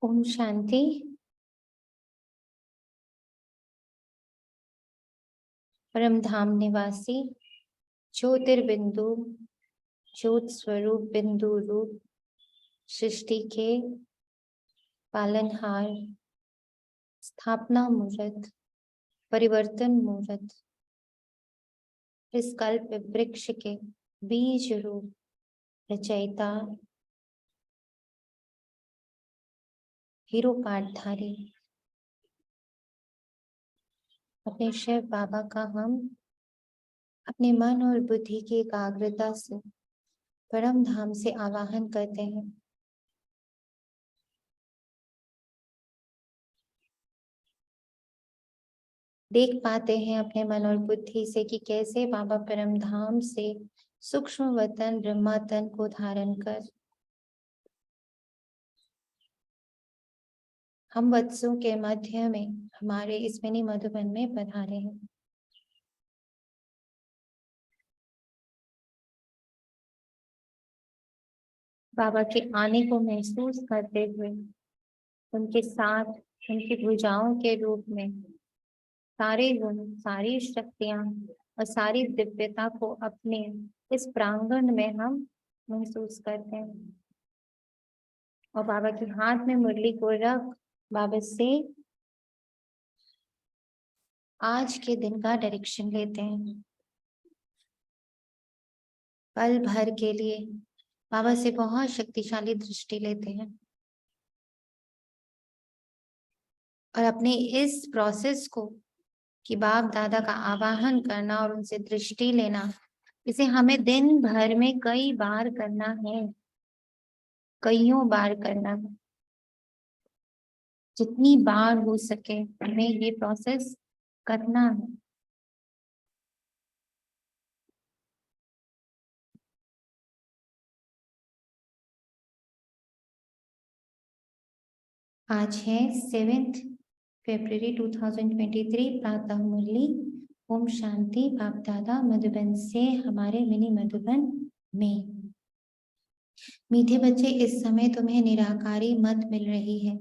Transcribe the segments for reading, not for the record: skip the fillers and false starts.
ओम शांति। परम धाम निवासी ज्योतिर्बिंदु ज्योत स्वरूप बिंदु रूप सृष्टि के पालनहार, स्थापना मूर्त, परिवर्तन मूर्त, इस कल्प वृक्ष के बीज रूप रचयिता, हीरो पाठधारी अपने शिव बाबा का हम अपने मन और बुद्धि की एकाग्रता से परम धाम से आवाहन करते हैं। देख पाते हैं अपने मन और बुद्धि से कि कैसे बाबा परम धाम से सूक्ष्म वतन ब्रह्मातन को धारण कर हम वत्सों के मध्य में हमारे इस मिनी मधुबन में पधारे हैं। बाबा के आने को महसूस करते हुए उनके साथ उनकी भुजाओं के रूप में सारे गुण, सारी शक्तियां और सारी दिव्यता को अपने इस प्रांगण में हम महसूस करते हैं और बाबा के हाथ में मुरली को रख बाबा से आज के दिन का डायरेक्शन लेते हैं। पल भर के लिए बाबा से बहुत शक्तिशाली दृष्टि लेते हैं और अपने इस प्रोसेस को कि बाप दादा का आवाहन करना और उनसे दृष्टि लेना, इसे हमें दिन भर में कई बार करना है, कईयों बार करना है। जितनी बार हो सके हमें ये प्रोसेस करना है। आज है 7 फरवरी 2023 प्रातः मुरली। ओम शांति। बाप दादा मधुबन से हमारे मिनी मधुबन में। मीठे बच्चे, इस समय तुम्हें निराकारी मत मिल रही है।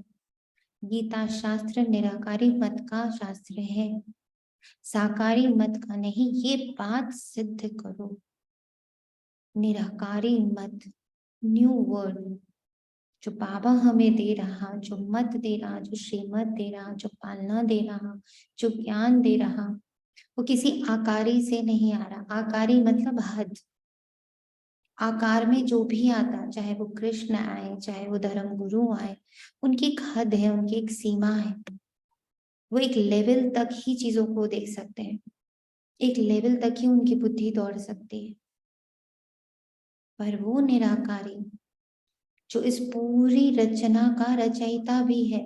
गीता शास्त्र निराकारी मत का शास्त्र है, साकारी मत का नहीं। ये बात सिद्ध करो। निराकारी मत, न्यू वर्ड जो बाबा हमें दे रहा, जो मत दे रहा, जो श्रीमत दे रहा, जो पालना दे रहा, जो ज्ञान दे रहा, वो किसी आकारी से नहीं आ रहा। आकारी मतलब हद। आकार में जो भी आता, चाहे वो कृष्ण आए, चाहे वो धर्म गुरु आए, उनकी एक हद है, उनकी एक सीमा है। वो एक लेवल तक ही चीजों को देख सकते हैं, एक लेवल तक ही उनकी बुद्धि दौड़ सकती है। पर वो निराकारी जो इस पूरी रचना का रचयिता भी है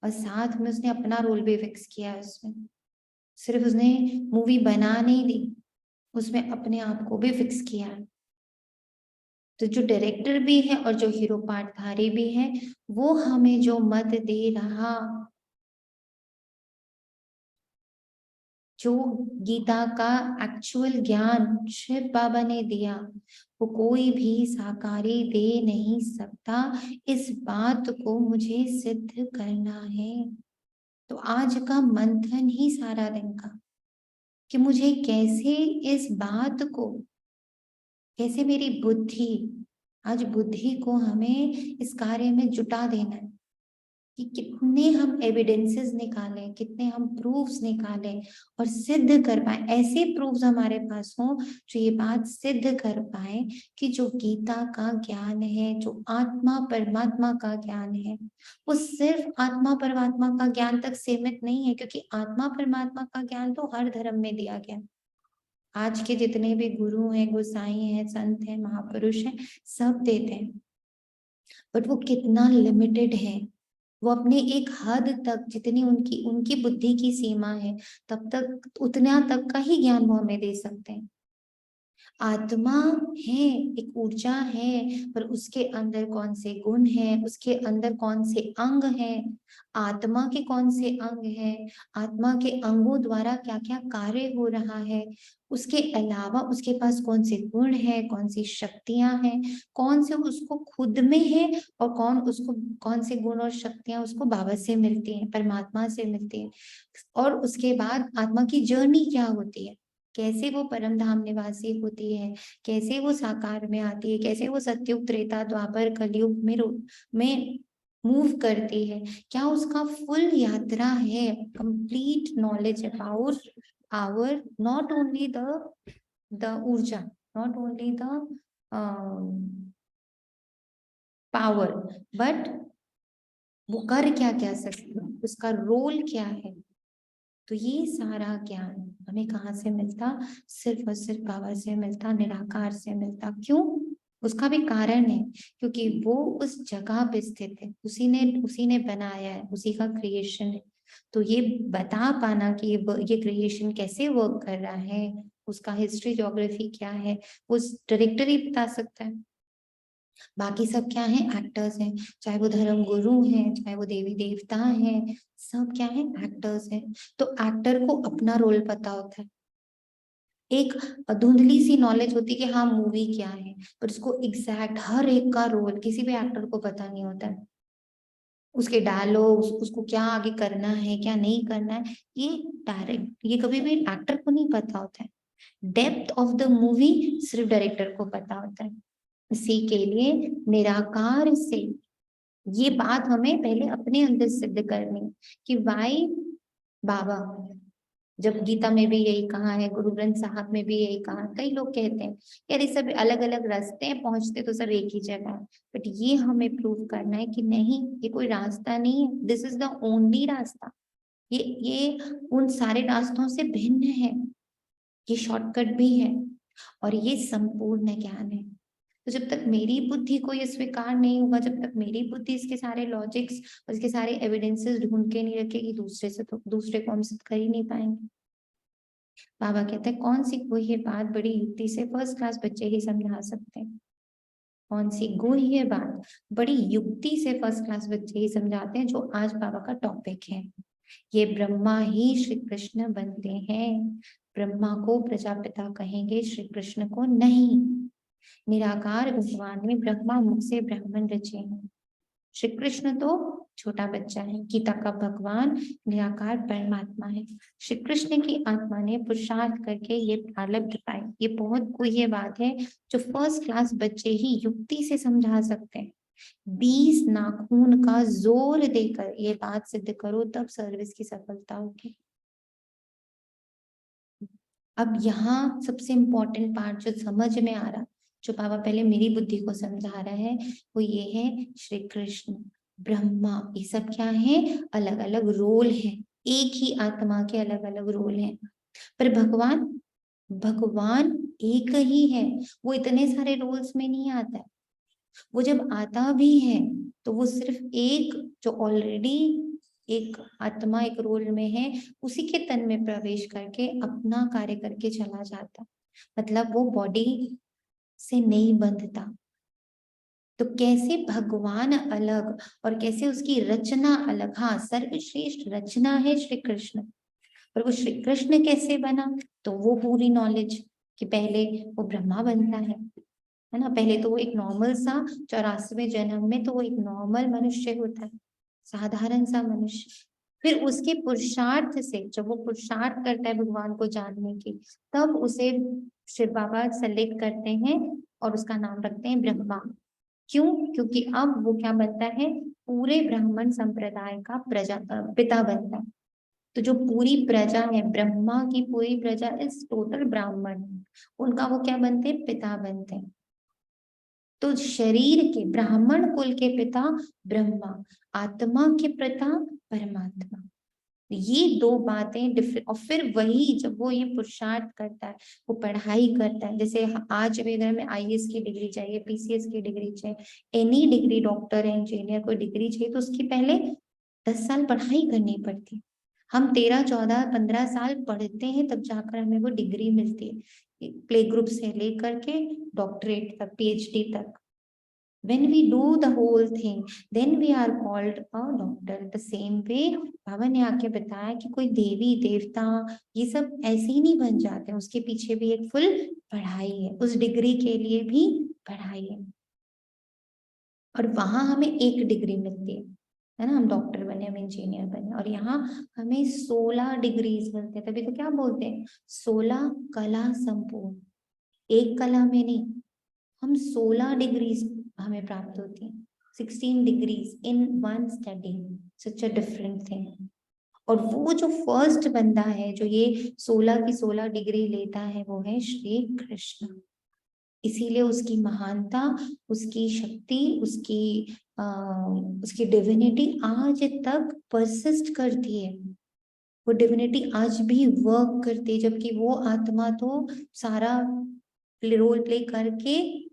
और साथ में उसने अपना रोल भी फिक्स किया है। उसमें सिर्फ उसने मूवी बना नहीं दी, उसमें अपने आप को भी फिक्स किया है। तो जो डायरेक्टर भी है और जो हीरो पाठधारी भी है, वो हमें जो मत दे रहा, जो गीता का एक्चुअल ज्ञान शिव बाबा ने दिया, वो कोई भी साकारी दे नहीं सकता। इस बात को मुझे सिद्ध करना है। तो आज का मंथन ही सारा दिन का कि मुझे कैसे इस बात को, कैसे मेरी बुद्धि, आज बुद्धि को हमें इस कार्य में जुटा देना है कि कितने हम एविडेंसेस निकालें, कितने हम प्रूफ्स निकालें और सिद्ध कर पाए। ऐसे प्रूफ्स हमारे पास हों जो ये बात सिद्ध कर पाए कि जो गीता का ज्ञान है, जो आत्मा परमात्मा का ज्ञान है, वो सिर्फ आत्मा परमात्मा का ज्ञान तक सीमित नहीं है, क्योंकि आत्मा परमात्मा का ज्ञान तो हर धर्म में दिया गया। आज के जितने भी गुरु हैं, गोसाई हैं, संत हैं, महापुरुष हैं, सब देते हैं, बट वो कितना लिमिटेड है। वो अपने एक हद तक, जितनी उनकी उनकी बुद्धि की सीमा है, तब तक उतना तक का ही ज्ञान वो हमें दे सकते हैं। आत्मा है, एक ऊर्जा है, पर उसके अंदर कौन से गुण है, उसके अंदर कौन से अंग है, आत्मा के कौन से अंग है, आत्मा के अंगों द्वारा क्या क्या कार्य हो रहा है, उसके अलावा उसके पास कौन से गुण है, कौन सी शक्तियां हैं, कौन से उसको खुद में है, और कौन से गुण और शक्तियां उसको बाबा से मिलती हैं, परमात्मा से मिलती हैं। और उसके बाद आत्मा की जर्नी क्या होती है, कैसे वो परम धाम निवासी होती है, कैसे वो साकार में आती है, कैसे वो सतयुग त्रेता द्वापर कलयुग में मूव करती है, क्या उसका फुल यात्रा है, complete knowledge about our not only the ऊर्जा, not only the power, but वो कर क्या क्या सकती है, उसका रोल क्या है। तो ये सारा ज्ञान हमें कहाँ से मिलता, सिर्फ और सिर्फ बाबा से मिलता, निराकार से मिलता। क्यों? उसका भी कारण है, क्योंकि वो उस जगह पे स्थित है, उसी ने बनाया है, उसी का क्रिएशन है। तो ये बता पाना कि ये क्रिएशन कैसे वर्क कर रहा है, उसका हिस्ट्री ज्योग्राफी क्या है, वो डायरेक्टर ही बता सकता है। बाकी सब क्या है, एक्टर्स हैं, चाहे वो धर्म गुरु हैं, चाहे वो देवी देवता हैं, सब क्या है, एक्टर्स हैं। तो एक्टर को अपना रोल पता होता है, एक धुंधली सी नॉलेज होती है कि हाँ मूवी क्या है, पर उसको एग्जैक्ट हर एक का रोल किसी भी एक्टर को पता नहीं होता है, उसके डायलॉग्स, उसको क्या आगे करना है क्या नहीं करना है, ये कभी भी एक्टर को नहीं पता होता है। डेप्थ ऑफ द मूवी सिर्फ डायरेक्टर को पता होता है। इसी के लिए निराकार से ये बात हमें पहले अपने अंदर सिद्ध करनी है कि वाई बाबा, जब गीता में भी यही कहा है, गुरु ग्रंथ साहब में भी यही कहा, कई लोग कहते हैं यार ये सब अलग अलग रास्ते हैं, पहुंचते तो सब एक ही जगह है, बट ये हमें प्रूव करना है कि नहीं, ये कोई रास्ता नहीं है, दिस इज द ओनली रास्ता। ये उन सारे रास्तों से भिन्न है, ये शॉर्टकट भी है, और ये संपूर्ण ज्ञान है। तो जब तक मेरी बुद्धि को ये स्वीकार नहीं होगा, जब तक मेरी बुद्धि इसके सारे लॉजिक्स और इसके सारे एविडेंसेस ढूंढ के नहीं रखेगी, दूसरे को हम सिद्ध कर ही नहीं पाएंगे। बाबा कहते हैं कौन सी कोई ये बात बड़ी युक्ति से फर्स्ट क्लास बच्चे ही समझा सकते हैं, कौन सी गुह्य बात बड़ी युक्ति से फर्स्ट क्लास बच्चे ही समझाते हैं, जो आज बाबा का टॉपिक है। ये ब्रह्मा ही श्री कृष्ण बनते हैं, ब्रह्मा को प्रजापिता कहेंगे, श्री कृष्ण को नहीं। निराकार भगवान ने ब्रह्मा मुख से ब्राह्मण रचे हैं, श्री कृष्ण तो छोटा बच्चा है। गीता का भगवान निराकार परमात्मा है। श्री कृष्ण की आत्मा ने पुरुषार्थ करके ये प्रारब्ध पाए। ये बहुत गुह्य बात है जो फर्स्ट क्लास बच्चे ही युक्ति से समझा सकते हैं। 20 नाखून का जोर देकर ये बात सिद्ध करो, तब सर्विस की सफलता होगी। अब यहाँ सबसे इम्पोर्टेंट पार्ट जो समझ में आ रहा, जो बाबा पहले मेरी बुद्धि को समझा रहा है, वो ये है श्री कृष्ण, ब्रह्मा, ये सब क्या है, अलग अलग रोल है, एक ही आत्मा के अलग अलग रोल हैं। पर भगवान, भगवान एक ही है, वो इतने सारे रोल्स में नहीं आता है। वो जब आता भी है तो वो सिर्फ एक, जो ऑलरेडी एक आत्मा एक रोल में है, उसी के तन में प्रवेश करके अपना कार्य करके चला जाता, मतलब वो बॉडी से नहीं बंधता। तो कैसे भगवान अलग और कैसे उसकी रचना अलग, हाँ सर्वश्रेष्ठ रचना है श्री कृष्ण, पर वो श्री कृष्ण कैसे बना, तो वो पूरी नॉलेज कि पहले वो ब्रह्मा बनता है ना, पहले तो वो एक नॉर्मल सा 84वें जन्म में तो वो एक नॉर्मल मनुष्य होता है, साधारण सा मनुष्य। फिर उसके पुरुषार्थ से, जब वो पुरुषार्थ करता है भगवान को जानने की, तब उसे शिव बाबा सेलेक्ट करते हैं और उसका नाम रखते हैं ब्रह्मा। क्यों? क्योंकि अब वो क्या बनता है, पूरे ब्राह्मण संप्रदाय का पिता बनता है। तो जो पूरी प्रजा है, ब्रह्मा की पूरी प्रजा इस टोटल ब्राह्मण, उनका वो क्या बनते हैं, पिता बनते हैं। तो शरीर के ब्राह्मण कुल के पिता ब्रह्मा, आत्मा के पिता परमात्मा। ये दो बातें डिफरेंट। और फिर वही जब वो ये पुरुषार्थ करता है, वो पढ़ाई करता है, जैसे आज भी अगर हमें आईएएस की डिग्री चाहिए, पीसीएस की डिग्री चाहिए, एनी डिग्री, डॉक्टर इंजीनियर कोई डिग्री चाहिए, तो उसकी पहले 10 साल पढ़ाई करनी पड़ती। हम 13, 14, 15 साल पढ़ते हैं तब जाकर हमें वो डिग्री मिलती है, प्ले ग्रुप से लेकर के डॉक्टरेट तक, PhD तक। When we do the whole thing, then we are called a doctor. The same way, बाबा ने आके बताया कि कोई देवी देवता ये सब ऐसे ही नहीं बन जाते, उसके पीछे भी एक फुल पढ़ाई है, उस डिग्री के लिए भी पढ़ाई है। और वहां हमें एक डिग्री मिलती है ना, हम डॉक्टर बने, हम इंजीनियर बने, और यहाँ हमें 16 डिग्रीज मिलते हैं। तभी तो क्या बोलते हैं, 16 कला संपूर्ण। एक कला में नहीं, हम 16 डिग्रीज हमें प्राप्त होती हैं, 16 degrees in one study, such a different thing. और वो जो फर्स्ट बंदा है जो ये 16 की 16 डिग्री लेता है, वो है श्री कृष्ण। इसीलिए उसकी महानता, उसकी शक्ति, उसकी डिविनिटी आज तक परसिस्ट करती है। वो डिविनिटी आज भी वर्क करती है, जबकि वो आत्मा तो सारा रोल प्ले करके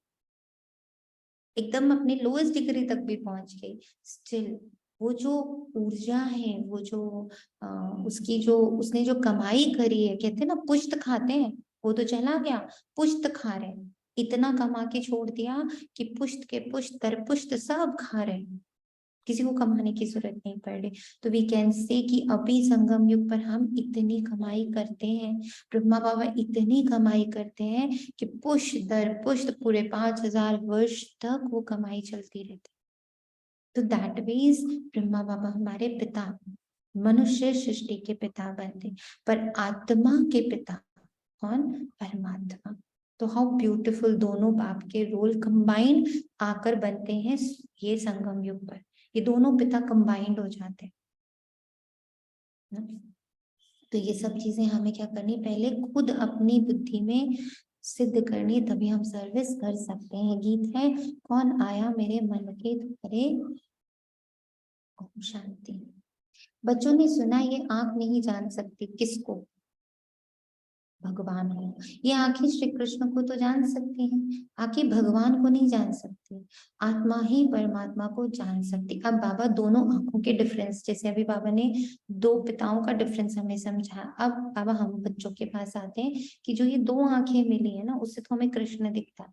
एकदम अपने लोएस्ट डिग्री तक भी पहुंच गई। स्टिल वो जो ऊर्जा है, वो जो उसकी जो उसने जो कमाई करी है, कहते हैं ना पुष्ट खाते हैं, वो तो चला गया, पुष्ट खा रहे हैं। इतना कमा के छोड़ दिया कि पुष्ट के पुष्ट दर पुष्ट सब खा रहे हैं, किसी को कमाने की जरूरत नहीं पड़ रही। तो वी कैन से कि अभी संगम युग पर हम इतनी कमाई करते हैं, ब्रह्मा बाबा इतनी कमाई करते हैं कि पुष्ट दर पुष्ट पूरे 5000 वर्ष तक वो कमाई चलती रहती। तो दैट मीन्स ब्रह्मा बाबा हमारे पिता, मनुष्य सृष्टि के पिता बनते, पर आत्मा के पिता कौन, परमात्मा। तो हाउ ब्यूटीफुल, दोनों बाप के रोल कंबाइंड आकर बनते हैं ये संगम युग पर, ये दोनों पिता कंबाइंड हो जाते हैं। तो ये सब चीजें हमें क्या करनी, पहले खुद अपनी बुद्धि में सिद्ध करनी, तभी हम सर्विस कर सकते हैं। गीत है, कौन आया मेरे मन के द्वारे, ओम शांति। बच्चों ने सुना, ये आंख नहीं जान सकती किसको, भगवान को। ये आंखें श्री कृष्ण को तो जान सकती हैं, आंखें भगवान को नहीं जान सकती, आत्मा ही परमात्मा को जान सकती। अब बाबा दोनों आंखों के डिफरेंस, जैसे अभी बाबा ने दो पिताओं का डिफरेंस हमें समझा, अब बाबा हम बच्चों के पास आते हैं कि जो ये दो आंखें मिली है ना, उससे तो हमें कृष्ण दिखता है,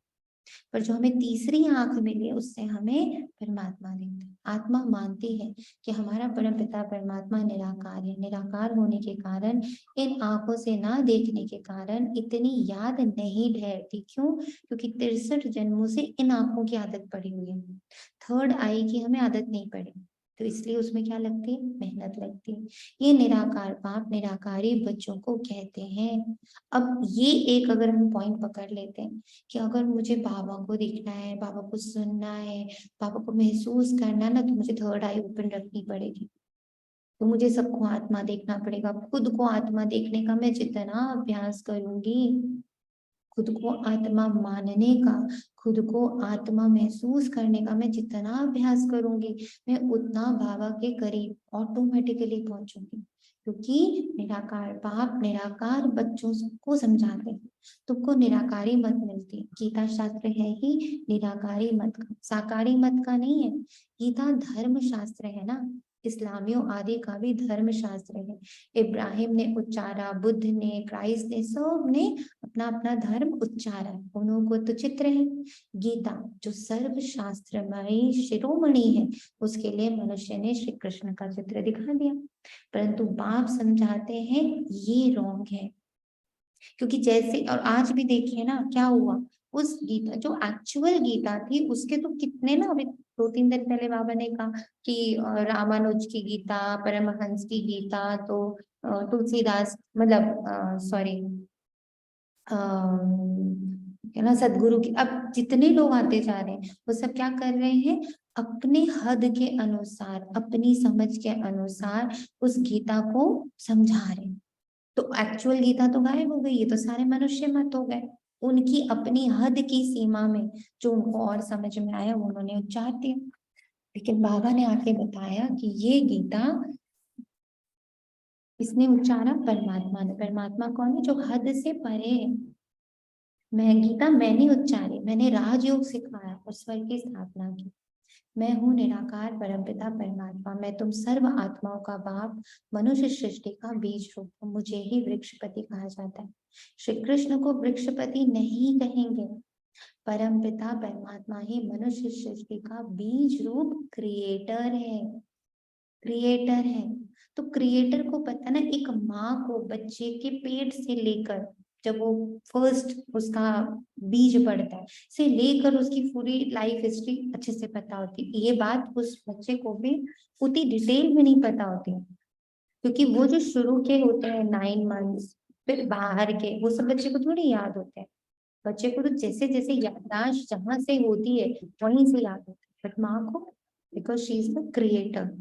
पर जो हमें तीसरी आंख मिली है उससे हमें परमात्मा दिखता है। आत्मा मानती है कि हमारा परम पिता परमात्मा निराकार है, निराकार होने के कारण, इन आंखों से ना देखने के कारण इतनी याद नहीं ठहरती। क्यों? क्योंकि 63 जन्मों से इन आंखों की आदत पड़ी हुई है, थर्ड आई की हमें आदत नहीं पड़ी, तो इसलिए उसमें क्या लगती है, मेहनत लगती है। ये निराकार बाप निराकारी बच्चों को कहते हैं। अब ये एक अगर हम पॉइंट पकड़ लेते हैं कि अगर मुझे बाबा को देखना है, बाबा को सुनना है, बाबा को महसूस करना है ना, तो मुझे थर्ड आई ओपन रखनी पड़ेगी, तो मुझे सबको आत्मा देखना पड़ेगा। खुद को आत्मा देखने का मैं जितना अभ्यास करूंगी, खुद को आत्मा मानने का, खुद को आत्मा महसूस करने का मैं जितना अभ्यास करूंगी, मैं उतना बाबा के करीब ऑटोमेटिकली पहुंचूंगी। क्योंकि निराकार बाप निराकार बच्चों को समझाते हैं, तुमको निराकारी मत मिलती। गीता शास्त्र है ही निराकारी मत का, साकारी मत का नहीं है। गीता धर्म शास्त्र है ना, इस्लामियों आदि का भी धर्म शास्त्र है। इब्राहिम ने उच्चारा, बुद्ध ने, क्राइस्ट ने, सब ने अपना अपना धर्म उच्चारा, उन्हों को तो चित्र है। गीता जो सर्व शास्त्रमयी शिरोमणि है, उसके लिए मनुष्य ने श्री कृष्ण का चित्र दिखा दिया, परंतु बाप समझाते हैं ये रॉन्ग है। क्योंकि जैसे, और आज भी देखिए ना क्या हुआ, उस गीता जो एक्चुअल गीता थी उसके तो कितने ना, अभी 2-3 दिन पहले बाबा ने कहा कि रामानुज की गीता, परमहंस की गीता, तो तुलसीदास, मतलब सॉरी क्या ना, सदगुरु की, अब जितने लोग आते जा रहे हैं वो सब क्या कर रहे हैं, अपने हद के अनुसार, अपनी समझ के अनुसार उस गीता को समझा रहे हैं। तो एक्चुअल गीता तो गायब हो गई, ये तो सारे मनुष्य मत हो गए, उनकी अपनी हद की सीमा में जो उनको और समझ में आया उन्होंने उच्चार दिया। लेकिन बाबा ने आके बताया कि ये गीता इसने उच्चारा परमात्मा ने। परमात्मा कौन है? जो हद से परे है। मैं गीता मैंने उच्चारी, मैंने राजयोग सिखाया और स्वर्ग की स्थापना की। मैं हूँ निराकार परमपिता परमात्मा, मैं तुम सर्व आत्माओं का बाप, मनुष्य सृष्टि का बीज रूप हूँ, मुझे ही वृक्षपति कहा जाता है। श्री कृष्ण को वृक्षपति नहीं कहेंगे, परमपिता परमात्मा ही मनुष्य सृष्टि का बीज रूप क्रिएटर है, क्रिएटर है। तो क्रिएटर को पता ना, एक माँ को बच्चे के पेट से लेकर, जब वो फर्स्ट उसका बीज पड़ता है, से लेकर उसकी पूरी लाइफ हिस्ट्री अच्छे से पता होती है। ये बात उस बच्चे को भी उतनी डिटेल में नहीं पता होती, क्योंकि वो जो शुरू के होते हैं 9 मंथ्स, फिर बाहर के, वो सब बच्चे को थोड़ी याद होते हैं। बच्चे को तो जैसे जैसे याददाश्त जहां से होती है वहीं से याद होता है, बट माँ को, because she is the creator.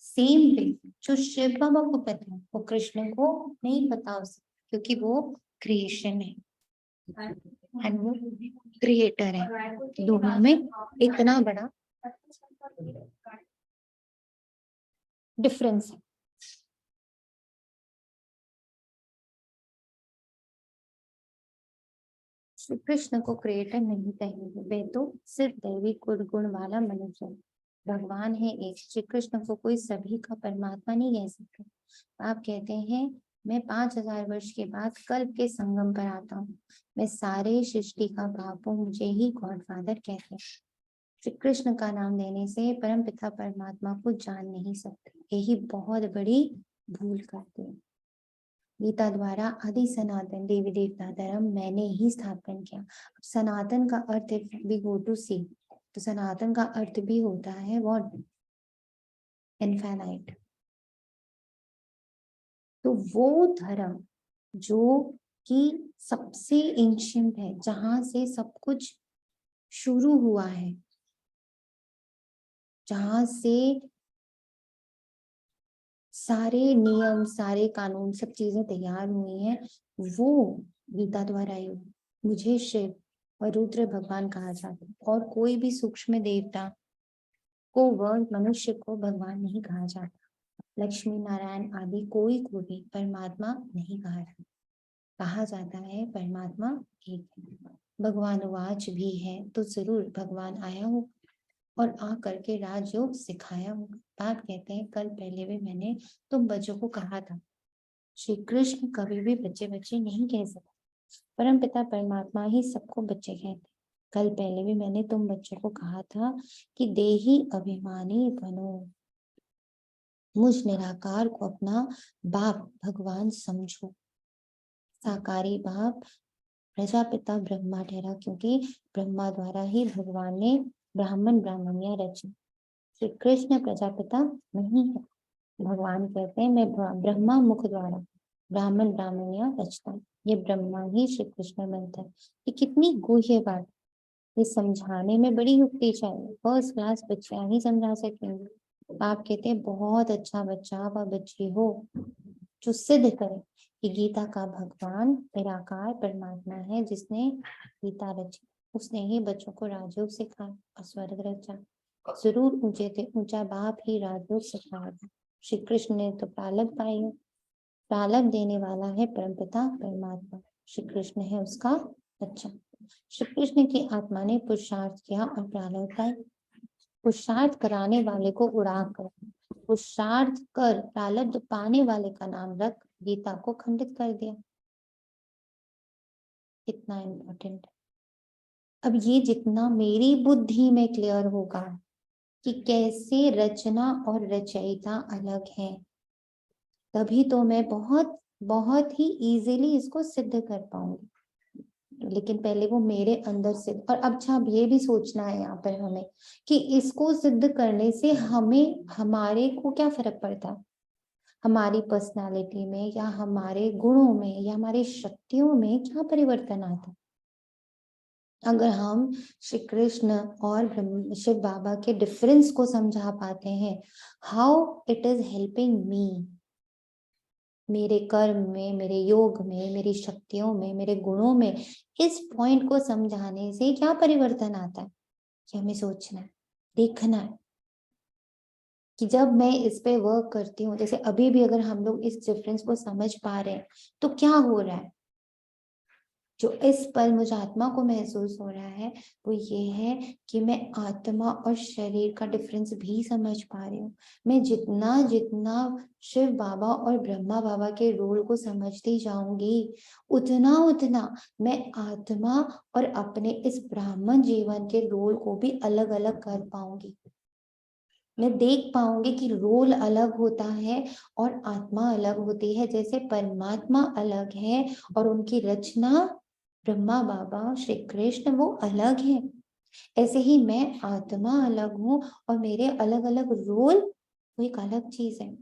Same way जो शिव बाबा को पता है, वो कृष्ण को नहीं पता उसे, क्योंकि वो क्रिएशन है एंड वो क्रिएटर है। दोनों में इतना बड़ा डिफरेंस है। श्री कृष्ण को क्रिएटर नहीं कहेंगे, वे तो सिर्फ दैवी गुण वाला मनुष्य है। भगवान है एक, श्री कृष्ण को कोई सभी का परमात्मा नहीं कह सकते। आप कहते हैं मैं 5000 वर्ष के बाद कल्प के संगम पर आता हूँ, मैं सारे सृष्टि का बाप हूँ, मुझे ही गॉडफादर कहते हैं। श्री कृष्ण का नाम लेने से परम पिता परमात्मा को जान नहीं सकते, यही बहुत बड़ी भूल करते हैं। गीता द्वारा आदि सनातन देवी देवता धर्म मैंने ही स्थापन किया। अब सनातन का अर्थ भी गो टू सी, तो सनातन का अर्थ भी होता है व्हाट, इनफाइनाइट। तो वो धर्म जो कि सबसे एंशिएंट है, जहां से सब कुछ शुरू हुआ है, जहां से सारे नियम, सारे कानून, सब चीजें तैयार हुई हैं, वो गीता द्वारा ही हुई। मुझे शिव और रुद्र भगवान कहा जाता है, और कोई भी सूक्ष्म देवता को वह मनुष्य को भगवान नहीं कहा जाता। लक्ष्मी नारायण आदि कोई को भी परमात्मा नहीं कहा जाता। कहा जाता है परमात्मा एक है। भगवान वाच भी है तो जरूर भगवान आया हो और आ करके राजयोग सिखाया होगा। बाप कहते हैं कल पहले भी मैंने तुम बच्चों को कहा था। श्री कृष्ण कभी भी बच्चे बच्चे नहीं कह सकते, परम पिता परमात्मा ही सबको बच्चे कहते। कल पहले भी मैंने तुम बच्चों को कहा था कि देही अभिमानी बनो, मुझ निराकार को अपना बाप भगवान समझो। साकारी बाप प्रजापिता ब्रह्मा ठहरा, क्योंकि ब्रह्मा द्वारा ही भगवान ने ब्राह्मण ब्राह्मणिया रची। श्री कृष्ण प्रजापिता नहीं है। भगवान कहते हैं मैं ब्रह्मा मुख द्वारा ब्राह्मण ब्राह्मणिया रचता हूँ। ये ब्रह्मा ही श्री कृष्ण बनता है। ये कितनी गुह्य बात, ये समझाने में बड़ी युक्ति चाहिए, फर्स्ट क्लास बच्चे ही समझा सकेंगे। आप कहते हैं बहुत अच्छा बच्चा व बच्ची हो जो सिद्ध करे कि गीता का भगवान निराकार परमात्मा है, जिसने गीता रची, उसने ही बच्चों को राजयोग सिखाया और स्वर्ग रचा। जरूर ऊंचे थे ऊंचा बाप ही राजयोग सिखाया था। श्री कृष्ण ने तो प्रालब्ध पाई है, प्रालब्ध देने वाला है परमपिता परमात्मा। श्री कृष्ण है उसका बच्चा। श्री कृष्ण की आत्मा ने पुरुषार्थ किया और प्रालब्ध पाई। पुरुषार्थ कराने वाले को उड़ा कर, पुरुषार्थ कर प्रालब्ध पाने वाले का नाम रख गीता को खंडित कर दिया। कितना इम्पोर्टेंट। अब ये जितना मेरी बुद्धि में क्लियर होगा कि कैसे रचना और रचयिता अलग है, तभी तो मैं बहुत बहुत ही इजीली इसको सिद्ध कर पाऊंगी। लेकिन पहले वो मेरे अंदर सिद्ध, और अब अच्छा ये भी सोचना है यहाँ पर हमें कि इसको सिद्ध करने से हमें, हमारे को क्या फर्क पड़ता है, हमारी पर्सनालिटी में या हमारे गुणों में या हमारी शक्तियों में क्या परिवर्तन आता है। अगर हम श्री कृष्ण और शिव बाबा के डिफरेंस को समझा पाते हैं, how it is helping me, मेरे कर्म में, मेरे योग में, मेरी शक्तियों में, मेरे गुणों में, इस पॉइंट को समझाने से क्या परिवर्तन आता है, ये हमें सोचना है, देखना है कि जब मैं इस पे वर्क करती हूँ, जैसे अभी भी अगर हम लोग इस डिफरेंस को समझ पा रहे हैं तो क्या हो रहा है। जो इस पल मुझे आत्मा को महसूस हो रहा है वो ये है कि मैं आत्मा और शरीर का डिफरेंस भी समझ पा रही हूँ। मैं जितना जितना शिव बाबा और ब्रह्मा बाबा के रोल को समझती जाऊंगी उतना उतना मैं आत्मा और अपने इस ब्राह्मण जीवन के रोल को भी अलग अलग कर पाऊंगी। मैं देख पाऊंगी कि रोल अलग होता है और आत्मा अलग होती है। जैसे परमात्मा अलग है और उनकी रचना ब्रह्मा बाबा श्री कृष्ण वो अलग है, ऐसे ही मैं आत्मा अलग हूँ और मेरे अलग अलग रोल वो एक अलग चीज है।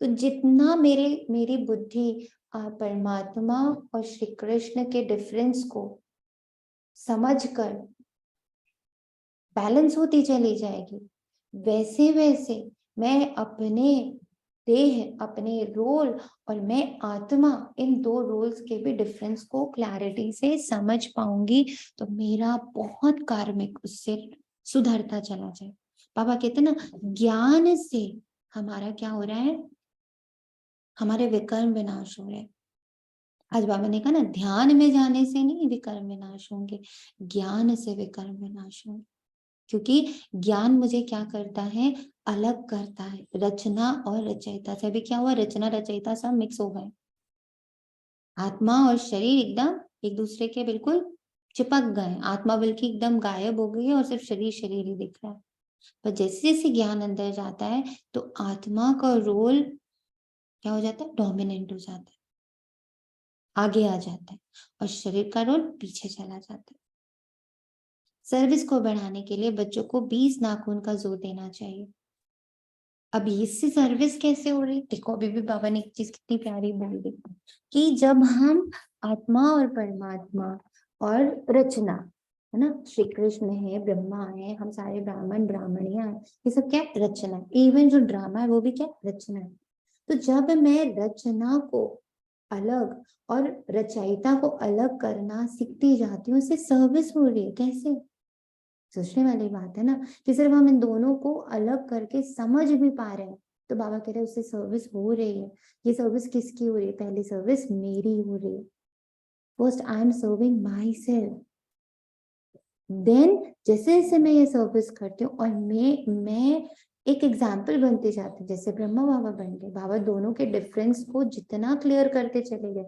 तो जितना मेरी बुद्धि परमात्मा और श्री कृष्ण के डिफरेंस को समझकर बैलेंस होती चली जाएगी, वैसे वैसे मैं अपने देह, अपने रोल और मैं आत्मा, इन दो रोल्स के भी डिफरेंस को क्लैरिटी से समझ पाऊंगी। तो मेरा बहुत कार्मिक उससे सुधरता चला जाए। बाबा कहते ना, ज्ञान से हमारा क्या हो रहा है, हमारे विकर्म विनाश हो रहे हैं। आज बाबा ने कहा ना, ध्यान में जाने से नहीं विकर्म विनाश होंगे, ज्ञान से विकर्म विनाश होंगे। क्योंकि ज्ञान मुझे क्या करता है, अलग करता है रचना और रचयिता से। अभी क्या हुआ, रचना रचयिता सब मिक्स हो गए, आत्मा और शरीर एकदम एक दूसरे के बिल्कुल चिपक गए। आत्मा बल्कि एकदम गायब हो गई है और सिर्फ शरीर शरीर ही दिख रहा है। पर जैसे जैसे ज्ञान अंदर जाता है तो आत्मा का रोल क्या हो जाता है, डोमिनेंट हो जाता है, आगे आ जाता है, और शरीर का रोल पीछे चला जाता है। सर्विस को बढ़ाने के लिए बच्चों को 20 नाखून का जोर देना चाहिए। अब इससे सर्विस कैसे हो रही, देखो अभी भी बाबा ने एक चीज कितनी प्यारी बोल दी कि जब हम आत्मा और परमात्मा और रचना, है ना, श्री कृष्ण है, ब्रह्मा है, हम सारे ब्राह्मण ब्राह्मणियां हैं, ये सब क्या है, रचना है। इवन जो ड्रामा है वो भी क्या, रचना है। तो जब मैं रचना को अलग और रचयिता को अलग करना सीखती जाती हूँ, उससे सर्विस हो रही है। कैसे, सोचने वाली बात है ना, कि सिर्फ हम इन दोनों को अलग करके समझ भी पा रहे हैं तो बाबा कह रहे हैं उससे सर्विस हो रही है। ये सर्विस किसकी हो रही है, पहली सर्विस मेरी हो रही है। First I am serving my self, then जैसे जैसे मैं ये सर्विस करती हूँ और मैं एक एग्जाम्पल बनते जाती हूँ, जैसे ब्रह्मा बाबा बन गए। बाबा दोनों के डिफरेंस को जितना क्लियर करते चले गए,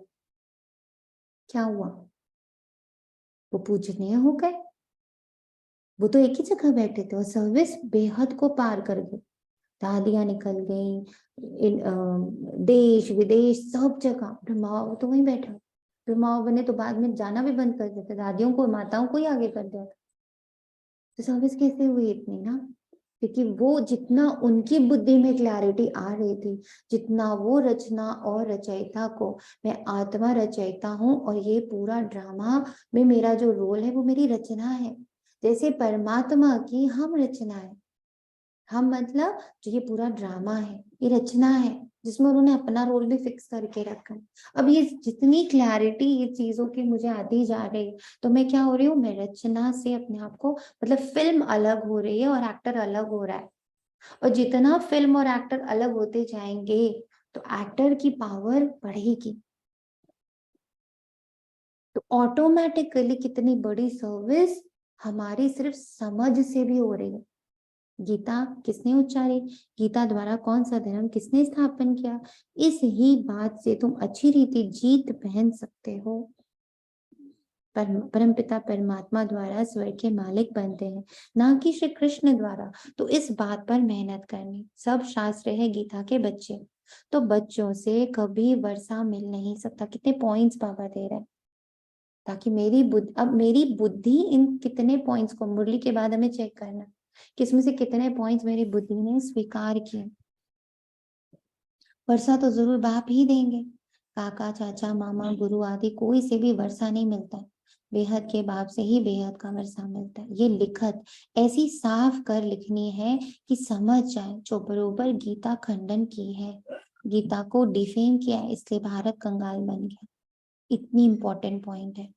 क्या हुआ, वो पूजनीय हो गए। वो तो एक ही जगह बैठे थे और सर्विस बेहद को पार कर गई। दादियां निकल गई, देश विदेश सब जगह, ब्रह्मा बाबा तो वहीं बैठा। ब्रह्मा बाबा ने तो बाद में जाना भी बंद कर दिया था, दादियों को माताओं को ही आगे कर दिया था। तो सर्विस कैसे हुई इतनी ना, क्योंकि वो जितना उनकी बुद्धि में क्लैरिटी आ रही थी, जितना वो रचना और रचयिता को, मैं आत्मा रचयिता हूँ और ये पूरा ड्रामा में मेरा जो रोल है वो मेरी रचना है। जैसे परमात्मा की हम रचना है, हम मतलब जो ये पूरा ड्रामा है ये रचना है जिसमें उन्होंने अपना रोल भी फिक्स करके रखा है। अब ये जितनी क्लैरिटी ये चीजों की मुझे आती जा रही है तो मैं क्या हो रही हूँ, मैं रचना से अपने आप को, मतलब फिल्म अलग हो रही है और एक्टर अलग हो रहा है। और जितना फिल्म और एक्टर अलग होते जाएंगे तो एक्टर की पावर बढ़ेगी। तो ऑटोमेटिकली कितनी बड़ी सर्विस हमारी सिर्फ समझ से भी हो रही है। गीता किसने उच्चारी, गीता द्वारा कौन सा धर्म किसने स्थापन किया, इस ही बात से तुम अच्छी रीति जीत पहन सकते हो। परमपिता परमात्मा द्वारा स्वर्ग के मालिक बनते हैं, ना कि श्री कृष्ण द्वारा। तो इस बात पर मेहनत करनी, सब शास्त्र है गीता के बच्चे। तो बच्चों से कभी वर्षा मिल नहीं सकता। कितने पॉइंट्स बाबा दे रहे हैं, ताकि मेरी बुद्धि, अब मेरी बुद्धि इन कितने पॉइंट्स को मुरली के बाद हमें चेक करना, किसमें से कितने पॉइंट्स मेरी बुद्धि ने स्वीकार किए। वर्षा तो जरूर बाप ही देंगे, काका चाचा मामा गुरु आदि कोई से भी वर्षा नहीं मिलता है, बेहद के बाप से ही बेहद का वर्षा मिलता है। ये लिखत ऐसी साफ कर लिखनी है कि समझ जाए, जो बरोबर गीता खंडन की है, गीता को डिफेम किया है, इसलिए भारत कंगाल बन गया। इतनी इंपॉर्टेंट पॉइंट है।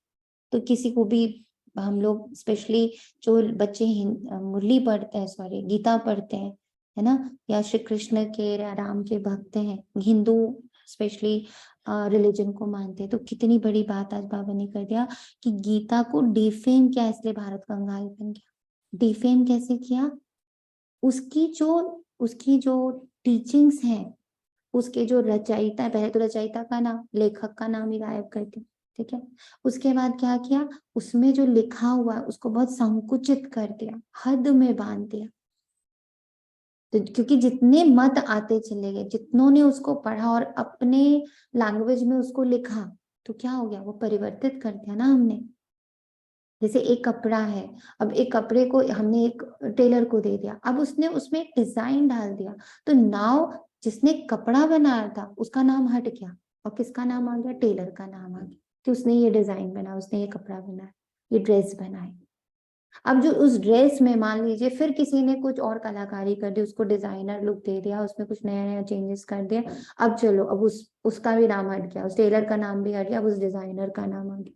तो किसी को भी, हम लोग स्पेशली जो बच्चे मुरली पढ़ते हैं, सॉरी गीता पढ़ते हैं, है ना, या श्री कृष्ण के या राम के भक्त हैं, हिंदू स्पेशली रिलीजन को मानते हैं। तो कितनी बड़ी बात आज बाबा ने कर दिया कि गीता को डिफेम किया, इसलिए भारत कंगाल बन गया। डिफेम कैसे किया? उसकी जो टीचिंग्स हैं, उसके जो रचयिता, पहले तो रचयिता का नाम, लेखक का नाम ही गायब कर दिया, ठीक है। उसके बाद क्या किया, उसमें जो लिखा हुआ है उसको बहुत संकुचित कर दिया, हद में बांध दिया। तो क्योंकि जितने मत आते चले गए, जितनों ने उसको पढ़ा और अपने लैंग्वेज में उसको लिखा, तो क्या हो गया, वो परिवर्तित कर दिया ना हमने। जैसे एक कपड़ा है, अब एक कपड़े को हमने एक टेलर को दे दिया, अब उसने उसमें एक डिजाइन डाल दिया, तो नाउ जिसने कपड़ा बनाया था उसका नाम हट गया और किसका नाम आ गया, टेलर का नाम आ गया, कि उसने ये डिजाइन बनाया, उसने ये कपड़ा बनाया, ये ड्रेस बनाई। अब जो उस ड्रेस में मान लीजिए फिर किसी ने कुछ और कलाकारी कर दी, उसको डिजाइनर लुक दे दिया, उसमें कुछ नया नया चेंजेस कर दिया, अब चलो, अब उसका भी नाम हट गया, उस टेलर का नाम भी हट गया, अब उस डिजाइनर का नाम आ गया।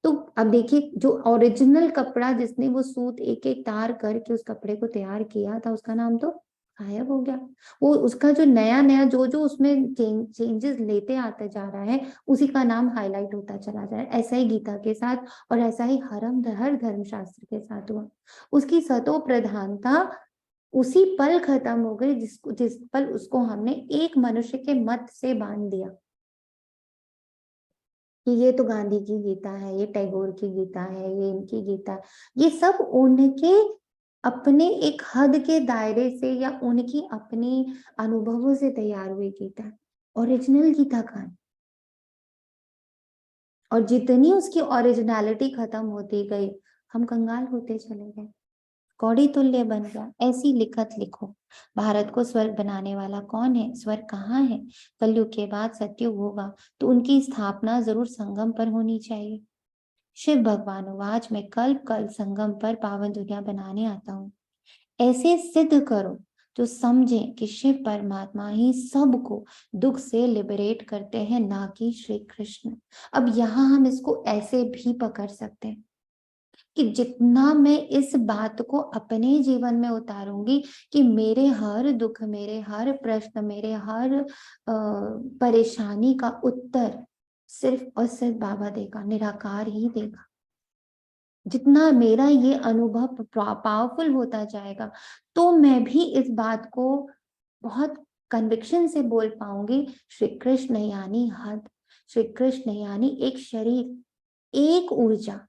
तो अब देखिए, जो ओरिजिनल कपड़ा, जिसने वो सूत एक एक तार करके उस कपड़े को तैयार किया था, उसका नाम तो गायब हो गया। वो उसका जो नया नया जो जो उसमें चेंजेस लेते आते जा रहा है, उसी का नाम हाईलाइट होता चला जा रहा है। ऐसा ही गीता के साथ और ऐसा ही हर धर्मशास्त्र के साथ हुआ। उसकी सतो प्रधानता उसी पल खत्म हो गई जिस पल उसको हमने एक मनुष्य के मत से बांध दिया कि ये तो गांधी की गीता है, ये टैगोर की गीता है, ये इनकी गीता, ये सब उनके अपने एक हद के दायरे से या उनकी अपनी अनुभवों से तैयार हुई गीता है। ओरिजिनल गीता का, और जितनी उसकी ओरिजिनलिटी खत्म होती गई, हम कंगाल होते चले गए, कौड़ी तुल्य बन गया। ऐसी लिखत लिखो। भारत को स्वर्ग बनाने वाला कौन है? स्वर्ग कहाँ है? कलयुग के बाद सतयुग होगा, तो उनकी स्थापना जरूर संगम पर होनी चाहिए। शिव भगवान वाच, मैं कल्प कल्प संगम पर पावन दुनिया बनाने आता हूँ। ऐसे सिद्ध करो जो समझे कि शिव परमात्मा ही सबको दुख से लिबरेट करते हैं, ना कि श्री कृष्ण। अब यहाँ हम इसको ऐसे भी पकड़ सकते हैं कि जितना मैं इस बात को अपने जीवन में उतारूंगी कि मेरे हर दुख, मेरे हर प्रश्न, मेरे हर परेशानी का उत्तर सिर्फ और सिर्फ बाबा देगा, निराकार ही देगा। जितना मेरा ये अनुभव पावरफुल होता जाएगा, तो मैं भी इस बात को बहुत कन्विक्शन से बोल पाऊंगी, श्री कृष्ण यानी हद, श्री कृष्ण यानी एक शरीर, एक ऊर्जा,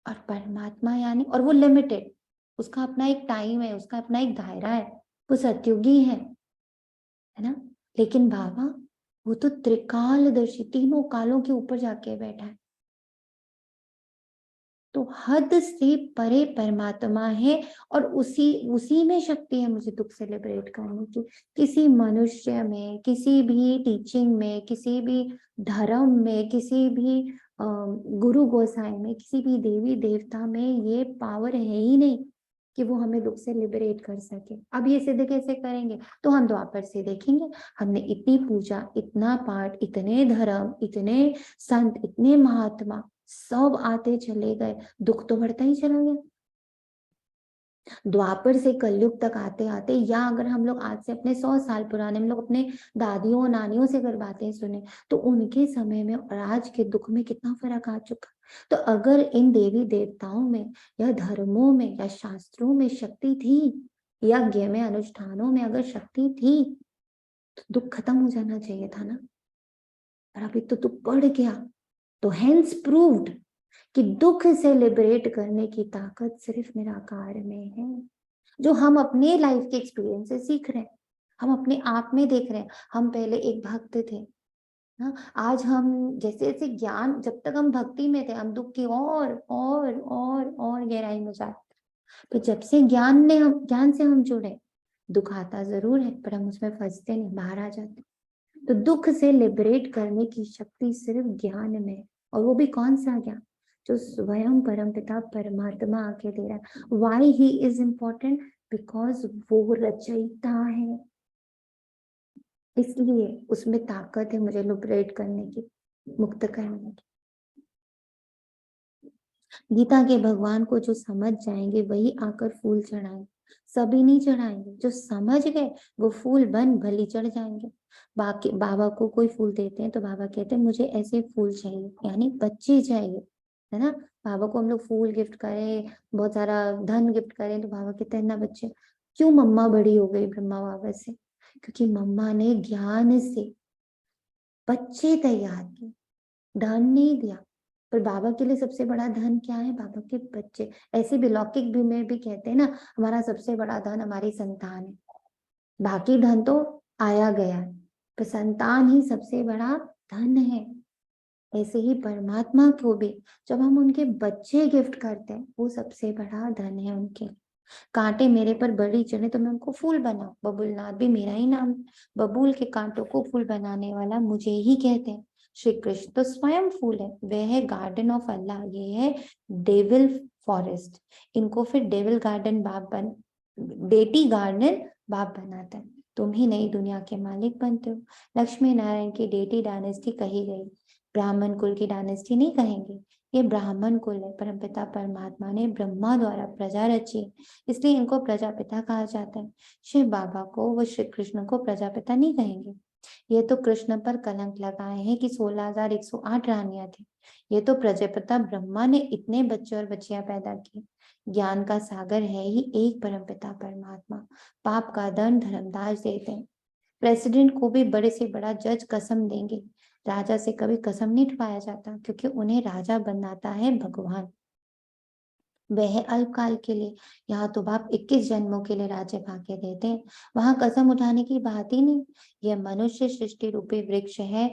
और परमात्मा यानी, और वो लिमिटेड, उसका अपना एक टाइम है, उसका अपना एक दायरा है, वो सत्युगी है ना। लेकिन बाबा, वो तो त्रिकालदर्शी, तीनों कालों के ऊपर जाके बैठा है, तो हद से परे परमात्मा है, और उसी उसी में शक्ति है मुझे दुख से लिबरेट करने की। किसी मनुष्य में, किसी भी टीचिंग में, किसी भी धर्म में, किसी भी गुरु गोसाई में, किसी भी देवी देवता में ये पावर है ही नहीं कि वो हमें दुख से लिबरेट कर सके। अब ये सिद्ध कैसे करेंगे? तो हम द्वापर से देखेंगे, हमने इतनी पूजा, इतना पाठ, इतने धर्म, इतने संत, इतने महात्मा सब आते चले गए, दुख तो बढ़ता ही चला गया। द्वापर से कलयुग तक आते आते, या अगर हम लोग आज से अपने 100 साल पुराने, हम लोग अपने दादियों नानियों से अगर बातें सुने, तो उनके समय में और आज के दुख में कितना फर्क आ चुका। तो अगर इन देवी देवताओं में या धर्मों में या शास्त्रों में शक्ति थी, यज्ञ में, अनुष्ठानों में अगर शक्ति थी, तो दुख खत्म हो जाना चाहिए था ना। और अभी तो दुख बढ़ गया। तो हेंस प्रूव्ड कि दुख से लिबरेट करने की ताकत सिर्फ निराकार में है, जो हम अपने लाइफ के एक्सपीरियंस से सीख रहे हैं, हम अपने आप में देख रहे हैं। हम पहले एक भक्त थे, हाँ, आज हम जैसे जैसे ज्ञान, जब तक हम भक्ति में थे, हम दुख की और गहराई में जाते, तो जब से ज्ञान से हम जुड़े, दुख आता जरूर है, पर हम उसमें फंसते नहीं, बाहर आ जाते। तो दुख से लिबरेट करने की शक्ति सिर्फ ज्ञान में है। और वो भी कौन सा ज्ञान? जो स्वयं परमपिता परमात्मा आके दे रहा है। Why he is important? Because वो रचयिता है, इसलिए उसमें ताकत है मुझे लिबरेट करने की, मुक्त करने की। गीता के भगवान को जो समझ जाएंगे वही आकर फूल चढ़ाएंगे, सभी नहीं चढ़ाएंगे। जो समझ गए वो फूल बन भली चढ़ जाएंगे। बाकी बाबा को कोई फूल देते हैं तो बाबा कहते हैं मुझे ऐसे फूल चाहिए, यानी बच्चे चाहिए, है ना। बाबा को हम लोग फूल गिफ्ट करें, बहुत सारा धन गिफ्ट करें, तो बाबा कहते हैं ना बच्चे। क्यों मम्मा बड़ी हो गई ब्रह्मा बाबा से? क्योंकि मम्मा ने ज्ञान से बच्चे तैयार किए, धन नहीं दिया। पर बाबा के लिए सबसे बड़ा धन क्या है? बाबा के बच्चे। ऐसे भी लौकिक भी में भी कहते हैं ना, हमारा सबसे बड़ा धन हमारी संतान है, बाकी धन तो आया गया है, पर संतान ही सबसे बड़ा धन है। ऐसे ही परमात्मा को भी जब हम उनके बच्चे गिफ्ट करते हैं, वो सबसे बड़ा धन है उनके। कांटे मेरे पर बड़ी चढ़े तो मैं उनको फूल बनाऊं, बबूलनाथ भी मेरा ही नाम। बबूल के कांटों को फूल बनाने वाला मुझे ही कहते हैं। श्री कृष्ण तो स्वयं फूल है, वह है गार्डन ऑफ अल्लाह, ये है डेविल फॉरेस्ट। इनको फिर डेविल गार्डन बाप बन बेटी गार्डन बाप बनाता है। तुम ही नई दुनिया के मालिक बनते हो। लक्ष्मी नारायण की डेटी डायनेस्टी कही गई, ब्राह्मण कुल की डायनेस्टी नहीं कहेंगे। ये ब्राह्मण कुल है, परमपिता परमात्मा ने ब्रह्मा द्वारा प्रजा रची, इसलिए इनको प्रजापिता कहा जाता है। शिव बाबा को व श्री कृष्ण को प्रजापिता नहीं कहेंगे। ये तो कृष्ण पर कलंक लगाए हैं कि 16,108 रानियां थी। ये तो प्रजापिता ब्रह्मा ने इतने बच्चे और बच्चियां पैदा किए। ज्ञान का सागर है ही एक परमपिता परमात्मा। पाप का दंड धर्मदास देते हैं। प्रेसिडेंट को भी बड़े से बड़ा जज कसम देंगे। राजा से कभी कसम नहीं उठवाया जाता, क्योंकि उन्हें राजा बनाता है भगवान। वह अल्पकाल के लिए, यहाँ तो बाप 21 जन्मों के लिए राज्य भाग्य देते हैं। वहां कसम उठाने की बात ही नहीं। यह मनुष्य सृष्टि रूपी वृक्ष है,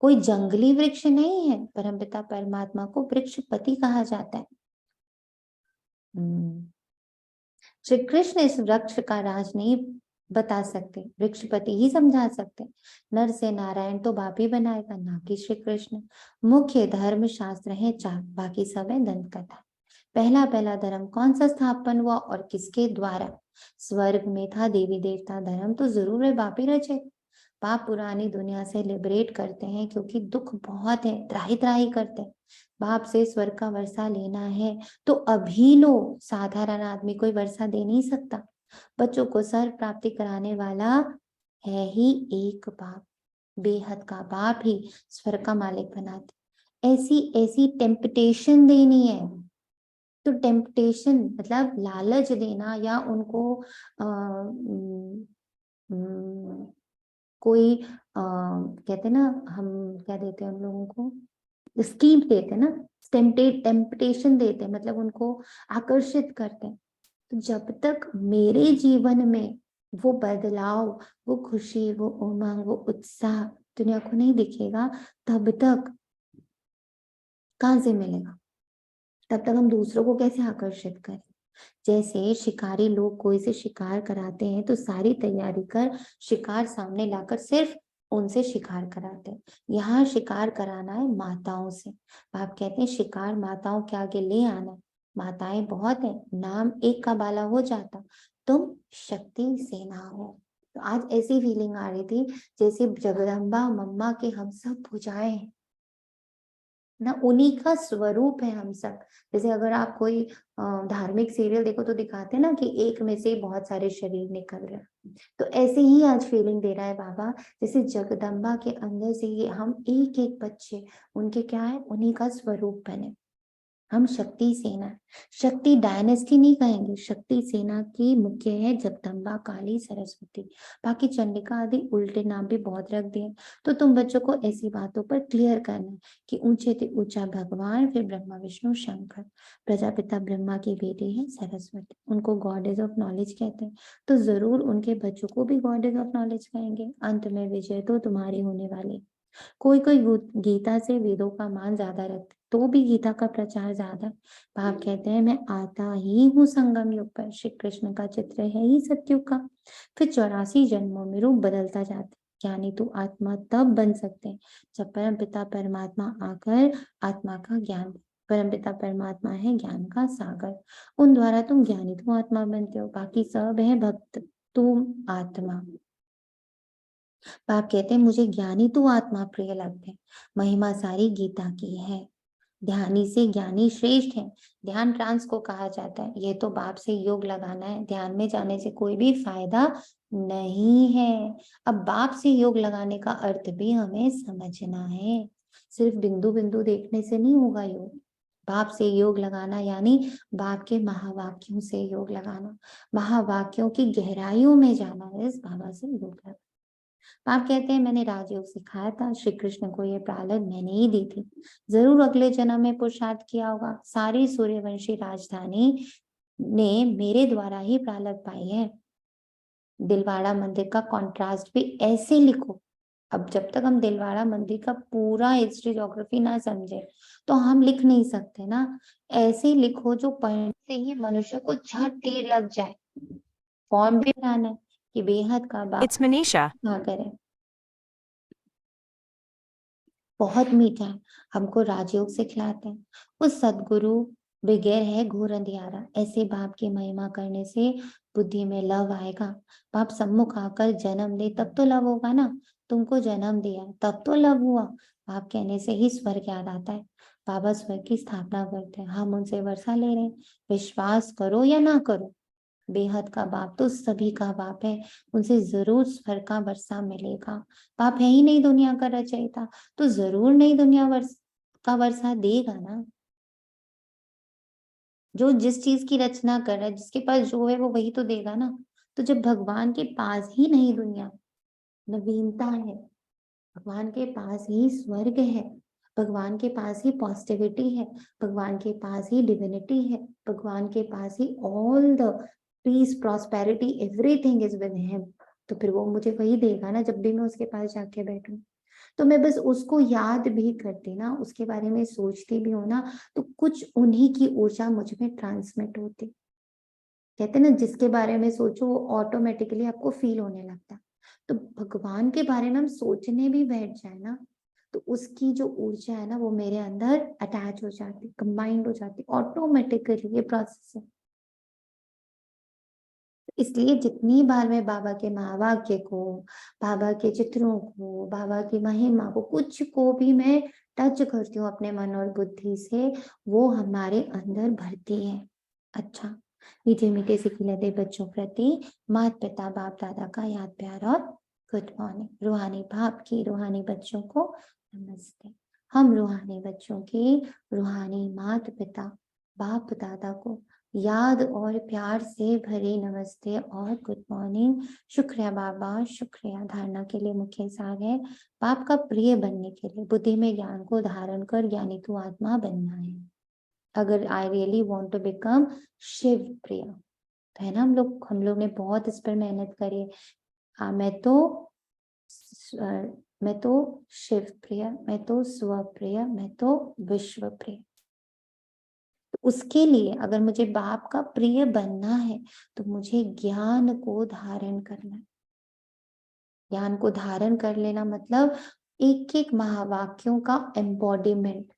कोई जंगली वृक्ष नहीं है। परमपिता परमात्मा को वृक्षपति कहा जाता है। श्री कृष्ण इस वृक्ष का राज नहीं बता सकते, वृक्षपति ही समझा सकते। नर से नारायण तो बाप ही बनाएगा, ना कि श्री कृष्ण। मुख्य धर्म शास्त्र है 4, बाकी सब है दंत कथा। पहला पहला धर्म कौन सा स्थापन हुआ और किसके द्वारा? स्वर्ग में था देवी देवता धर्म, तो जरूर है बाप ही रचे। बाप पुरानी दुनिया से लिबरेट करते हैं, क्योंकि दुख बहुत है, त्राही त्राही करते हैं। बाप से स्वर्ग का वर्षा लेना है तो अभी लो, साधारण आदमी कोई वर्षा दे नहीं सकता। बच्चों को सर प्राप्ति कराने वाला है ही एक बाप, बेहद का बाप ही स्वर्ग का मालिक बनाते। ऐसी ऐसी टेम्पटेशन देनी है, तो टेम्पटेशन मतलब लालच देना, या उनको कोई कहते ना, हम क्या देते हैं उन लोगों को, स्कीम देते हैं ना, टेम्पटेशन देते हैं, मतलब उनको आकर्षित करते हैं। तो जब तक मेरे जीवन में वो बदलाव, वो खुशी, वो उमंग, वो उत्साह दुनिया को नहीं दिखेगा, तब तक कहाँ से मिलेगा? तब तक हम दूसरों को कैसे आकर्षित करें? जैसे शिकारी लोग कोई से शिकार कराते हैं तो सारी तैयारी कर शिकार सामने लाकर सिर्फ उनसे शिकार कराते हैं। यहाँ शिकार कराना है माताओं से। आप कहते हैं शिकार माताओं के आगे ले आना, माताएं बहुत है, नाम एक का बाला हो जाता, तुम शक्ति सेना हो। तो आज ऐसी फीलिंग आ रही थी जैसे जगदम्बा मम्मा के हम सब भुजाएं हैं ना, उन्हीं का स्वरूप है हम सब। जैसे अगर आप कोई धार्मिक सीरियल देखो तो दिखाते हैं ना कि एक में से बहुत सारे शरीर निकल रहे हैं, तो ऐसे ही आज फीलिंग दे रहा है बाबा, जैसे जगदम्बा के अंदर से ये हम एक एक बच्चे, उनके क्या है, उन्हीं का स्वरूप बने। हम शक्ति सेना, शक्ति डायनेस्टी नहीं कहेंगे, शक्ति सेना की मुख्य है जगदम्बा काली सरस्वती। बाकी चंडिका आदि उल्टे नाम भी बहुत रख दिए। तो तुम बच्चों को ऐसी बातों पर क्लियर करना है कि ऊंचे से ऊंचा भगवान, फिर ब्रह्मा विष्णु शंकर। प्रजापिता ब्रह्मा की बेटी है सरस्वती, उनको गॉडेज ऑफ नॉलेज कहते हैं, तो जरूर उनके बच्चों को भी गॉडेज ऑफ नॉलेज कहेंगे। अंत में विजय तो तुम्हारी होने वाली। कोई कोई गीता से वेदों का मान ज्यादा रखते, तो भी गीता का प्रचार ज्यादा। भाव कहते हैं मैं आता ही हूँ संगम युग पर, श्री कृष्ण का चित्र है ही सत्युग का। फिर 84 जन्मों में रूप बदलता जाता है। ज्ञानी तो आत्मा तब बन सकते हैं जब परम पिता परमात्मा आकर आत्मा का ज्ञान। परम पिता परमात्मा है ज्ञान का सागर, उन द्वारा तुम ज्ञानी तो आत्मा बनते हो, बाकी सब है भक्त, तुम आत्मा। बाप कहते हैं मुझे ज्ञानी तो आत्मा प्रिय लगते हैं, महिमा सारी गीता की है। ध्यानी से ज्ञानी श्रेष्ठ है। ध्यान ट्रांस को कहा जाता है। ये तो बाप से योग लगाना है, ध्यान में जाने से कोई भी फायदा नहीं है। अब बाप से योग लगाने का अर्थ भी हमें समझना है। सिर्फ बिंदु बिंदु देखने से नहीं होगा योग। बाप से योग लगाना यानी बाप के महावाक्यों से योग लगाना, महावाक्यों की गहराइयों में जाना है, इस बाबा से योग लगाना। आप कहते हैं मैंने राजयोग सिखाया था, श्री कृष्ण को ये प्रारब्ध मैंने ही दी थी, जरूर अगले जन्म में पुरुषार्थ किया होगा। सारी सूर्यवंशी राजधानी ने मेरे द्वारा ही प्रारब्ध पाई है। दिलवाड़ा मंदिर का कॉन्ट्रास्ट भी ऐसे लिखो। अब जब तक हम दिलवाड़ा मंदिर का पूरा हिस्ट्री ज्योग्राफी ना समझे तो हम लिख नहीं सकते ना। ऐसे लिखो जो पढ़ने से ही मनुष्य को झट तीर लग जाए। फॉर्म भी बनाना है कि बेहद का बाप It's Manisha. क्या करे, बहुत मीठा है, हमको राजयोग से खिलाते हैं। उस सदगुरु बगैर है घोर अंधियारा। ऐसे बाप की महिमा करने से बुद्धि में लव आएगा। बाप सम्मुख आकर जन्म दे तब तो लव होगा ना। तुमको जन्म दिया तब तो लव हुआ। बाप कहने से ही स्वर्ग याद आता है। बाबा स्वर्ग की स्थापना करते हैं, हम उनसे वर्षा ले रहे हैं। विश्वास करो या ना करो, बेहद का बाप तो सभी का बाप है, उनसे जरूर स्वर्ग का वर्षा मिलेगा। बाप है ही नहीं दुनिया का रचयिता, तो जरूर नहीं दुनिया का वर्षा देगा ना। जो जिस चीज की रचना कर रहा है, जिसके पास जो है वो वही तो देगा ना। तो जब भगवान के पास ही नहीं दुनिया नवीनता है, भगवान के पास ही स्वर्ग है, भगवान के पास ही पॉजिटिविटी है, भगवान के पास ही डिविनिटी है, भगवान के पास ही all the peace prosperity everything is with him, तो फिर वो मुझे वही देगा ना जब भी मैं उसके पास जाके बैठूं। तो मैं बस उसको याद भी करती ना, उसके बारे में सोचती भी हूँ ना, तो कुछ उन्हीं की ऊर्जा मुझ में ट्रांसमिट होती। कहते हैं ना जिसके बारे में सोचो वो ऑटोमेटिकली आपको फील होने लगता है। तो भगवान के बारे में हम सोचने भी बैठ जाए ना, तो उसकी जो ऊर्जा है ना वो मेरे अंदर अटैच हो जाती, कंबाइंड हो जाती ऑटोमेटिकली। ये प्रोसेस है। इसलिए जितनी बार मैं बाबा के महावाक्य को, बाबा के चित्रों को, बाबा की महिमा को, कुछ को भी मैं टच करती हूँ अपने मन और बुद्धि से, वो हमारे अंदर भरती है। अच्छा, मीठे मीठे सिखिलते बच्चों प्रति माता पिता बाप दादा का याद प्यार और गुड मॉर्निंग। रूहानी बाप की रूहानी बच्चों को नमस्ते। हम रूहानी बच्चों की रूहानी माता पिता बाप दादा को याद और प्यार से भरे नमस्ते और गुड मॉर्निंग। शुक्रिया बाबा, शुक्रिया। धारणा के लिए मुख्य सार है बाप का प्रिय बनने के लिए बुद्धि में ज्ञान को धारण कर ज्ञानी तू आत्मा बनना है। अगर I really want to become Shiv प्रिय, तो है ना, हम लोग ने बहुत इस पर मेहनत करी है। हाँ, मैं तो शिव प्रिय, मैं तो स्व प्रिय, मैं तो विश्व प्रिय। तो उसके लिए अगर मुझे बाप का प्रिय बनना है तो मुझे ज्ञान को धारण करना है। ज्ञान को धारण कर लेना मतलब एक एक महावाक्यों का एम्बॉडीमेंट।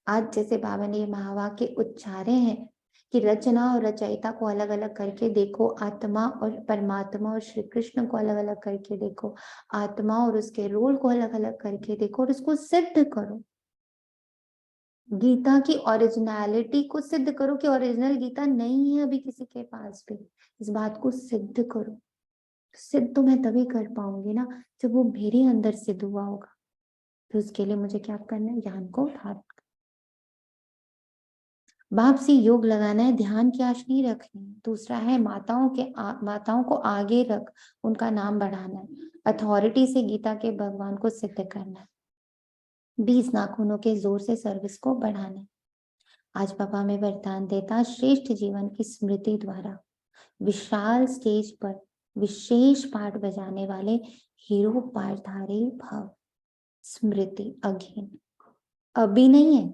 आज जैसे बाबा ने ये महावाक्य उच्चारे हैं कि रचना और रचयिता को अलग अलग करके देखो, आत्मा और परमात्मा और श्री कृष्ण को अलग अलग करके देखो, आत्मा और उसके रोल को अलग अलग करके देखो और इसको सिद्ध करो। गीता की ओरिजिनलिटी को सिद्ध करो कि ओरिजिनल गीता नहीं है अभी किसी के पास भी। इस बात को सिद्ध करो। सिद्ध तो मैं तभी कर पाऊंगी ना जब वो मेरे अंदर सिद्ध हुआ होगा। तो उसके लिए मुझे क्या करना है? ज्ञान को धारण। बाप से योग लगाना है, ध्यान की आश नहीं रखनी। दूसरा है माताओं को आगे रख उनका नाम बढ़ाना है। अथॉरिटी से गीता के भगवान को सिद्ध करना है। 20 नाखूनों के जोर से सर्विस को बढ़ाना है। आज पापा में वरदान देता श्रेष्ठ जीवन की स्मृति द्वारा विशाल स्टेज पर विशेष पाठ बजाने वाले हीरो पाठधारी भव। स्मृति अगेन, अभी नहीं है,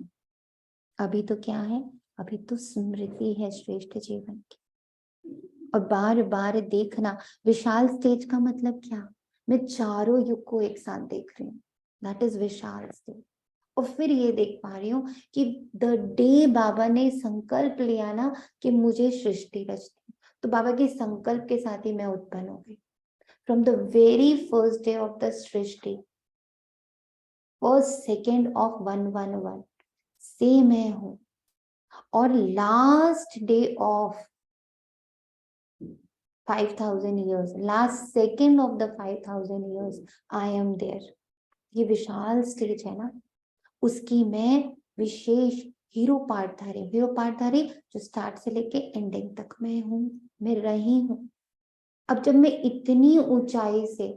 अभी तो क्या है? अभी तो स्मृति है श्रेष्ठ जीवन की। और बार बार देखना। विशाल स्टेज का मतलब क्या? मैं चारों युग को एक साथ देख रही हूँ, दैट इज विशाल स्टेज। और फिर ये देख पा रही हूँ कि द डे बाबा ने संकल्प लिया ना कि मुझे सृष्टि रचनी, तो बाबा के संकल्प के साथ ही मैं उत्पन्न हो गई। From the very first day of the Srishti, first second of 111, से मैं हूं, और last day of 5000 years, last second of the 5000 years, I am there. ये विशाल स्टेज है ना, उसकी मैं विशेष हीरो पार्टधारी, हीरो पार्टधारी जो स्टार्ट से लेके एंडिंग तक मैं रही हूँ। अब जब मैं इतनी ऊंचाई से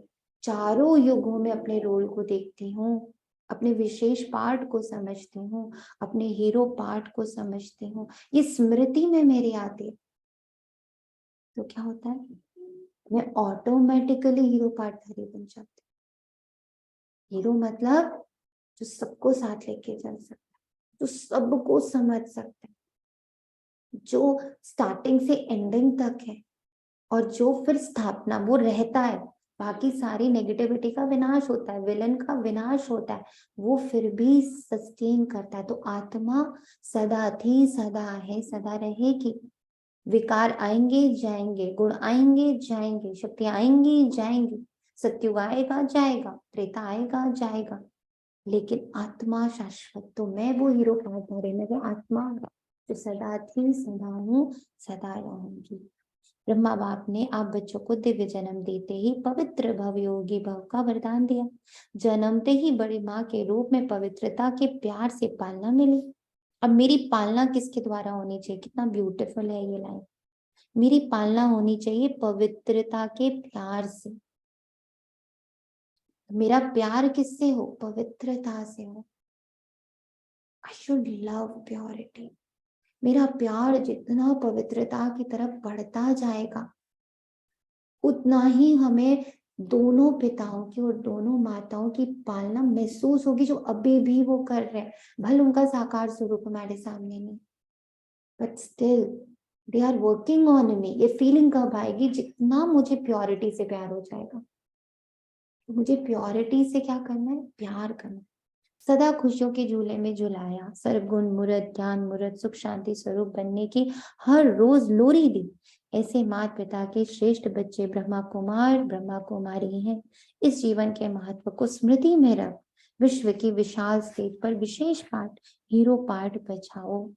चारों युगों में अपने रोल को देखती हूँ, अपने विशेष पार्ट को समझती हूँ, अपने हीरो पार्ट को समझती हूँ, ये स्मृति में मेरे आती है, तो क्या होता है, मैं ऑटोमेटिकली हीरो पार्टधारी बन जाती हूँ। हीरो मतलब जो सबको साथ लेके चल सकता है, जो सबको समझ सकता है, जो स्टार्टिंग से एंडिंग तक है, और जो फिर स्थापना वो रहता है, बाकी सारी नेगेटिविटी का विनाश होता है, विलन का विनाश होता है, वो फिर भी सस्टेन करता है। तो आत्मा सदा थी, सदा है, सदा रहेगी। विकार आएंगे जाएंगे, गुण आएंगे जाएंगे, शक्तियां आएंगी जाएंगी, सत्युग आएगा जाएगा, त्रेता आएगा जाएगा, लेकिन आत्मा शाश्वत। तो मैं वो हीरो पार्टनर, मैं वो आत्मा जो सदा थी, सदा हूँ, सदा रहूंगी। ब्रह्मा बाप ने आप बच्चों को दिव्य जन्म देते ही पवित्र भव योगी भव का वरदान दिया। जन्मते ही बड़ी माँ के रूप में पवित्रता के प्यार से पालना मिली। अब मेरी पालना किसके द्वारा होनी चाहिए? कितना ब्यूटीफुल है ये लाइन। मेरी पालना होनी चाहिए पवित्रता के प्यार से। मेरा प्यार किससे हो? पवित्रता से हो। I should love purity. मेरा प्यार जितना पवित्रता की तरफ बढ़ता जाएगा, उतना ही हमें दोनों पिताओं की और दोनों माताओं की पालना महसूस होगी, जो अभी भी वो कर रहे हैं। भले उनका साकार स्वरूप हमारे सामने नहीं, but still they are working on me. ये फीलिंग कब आएगी? जितना मुझे प्योरिटी से प्यार हो जाएगा। तो मुझे प्योरिटी से क्या करना है? प्यार करना। सदा खुशियों के झूले में झुलाया, सर्वगुण मूर्त ज्ञान मूर्त सुख शांति स्वरूप बनने की हर रोज लोरी दी। ऐसे माता पिता के श्रेष्ठ बच्चे ब्रह्मा कुमार ब्रह्मा कुमारी हैं। इस जीवन के महत्व को स्मृति में रख विश्व की विशाल स्टेज पर विशेष पाठ, हीरो पाठ बचाओ।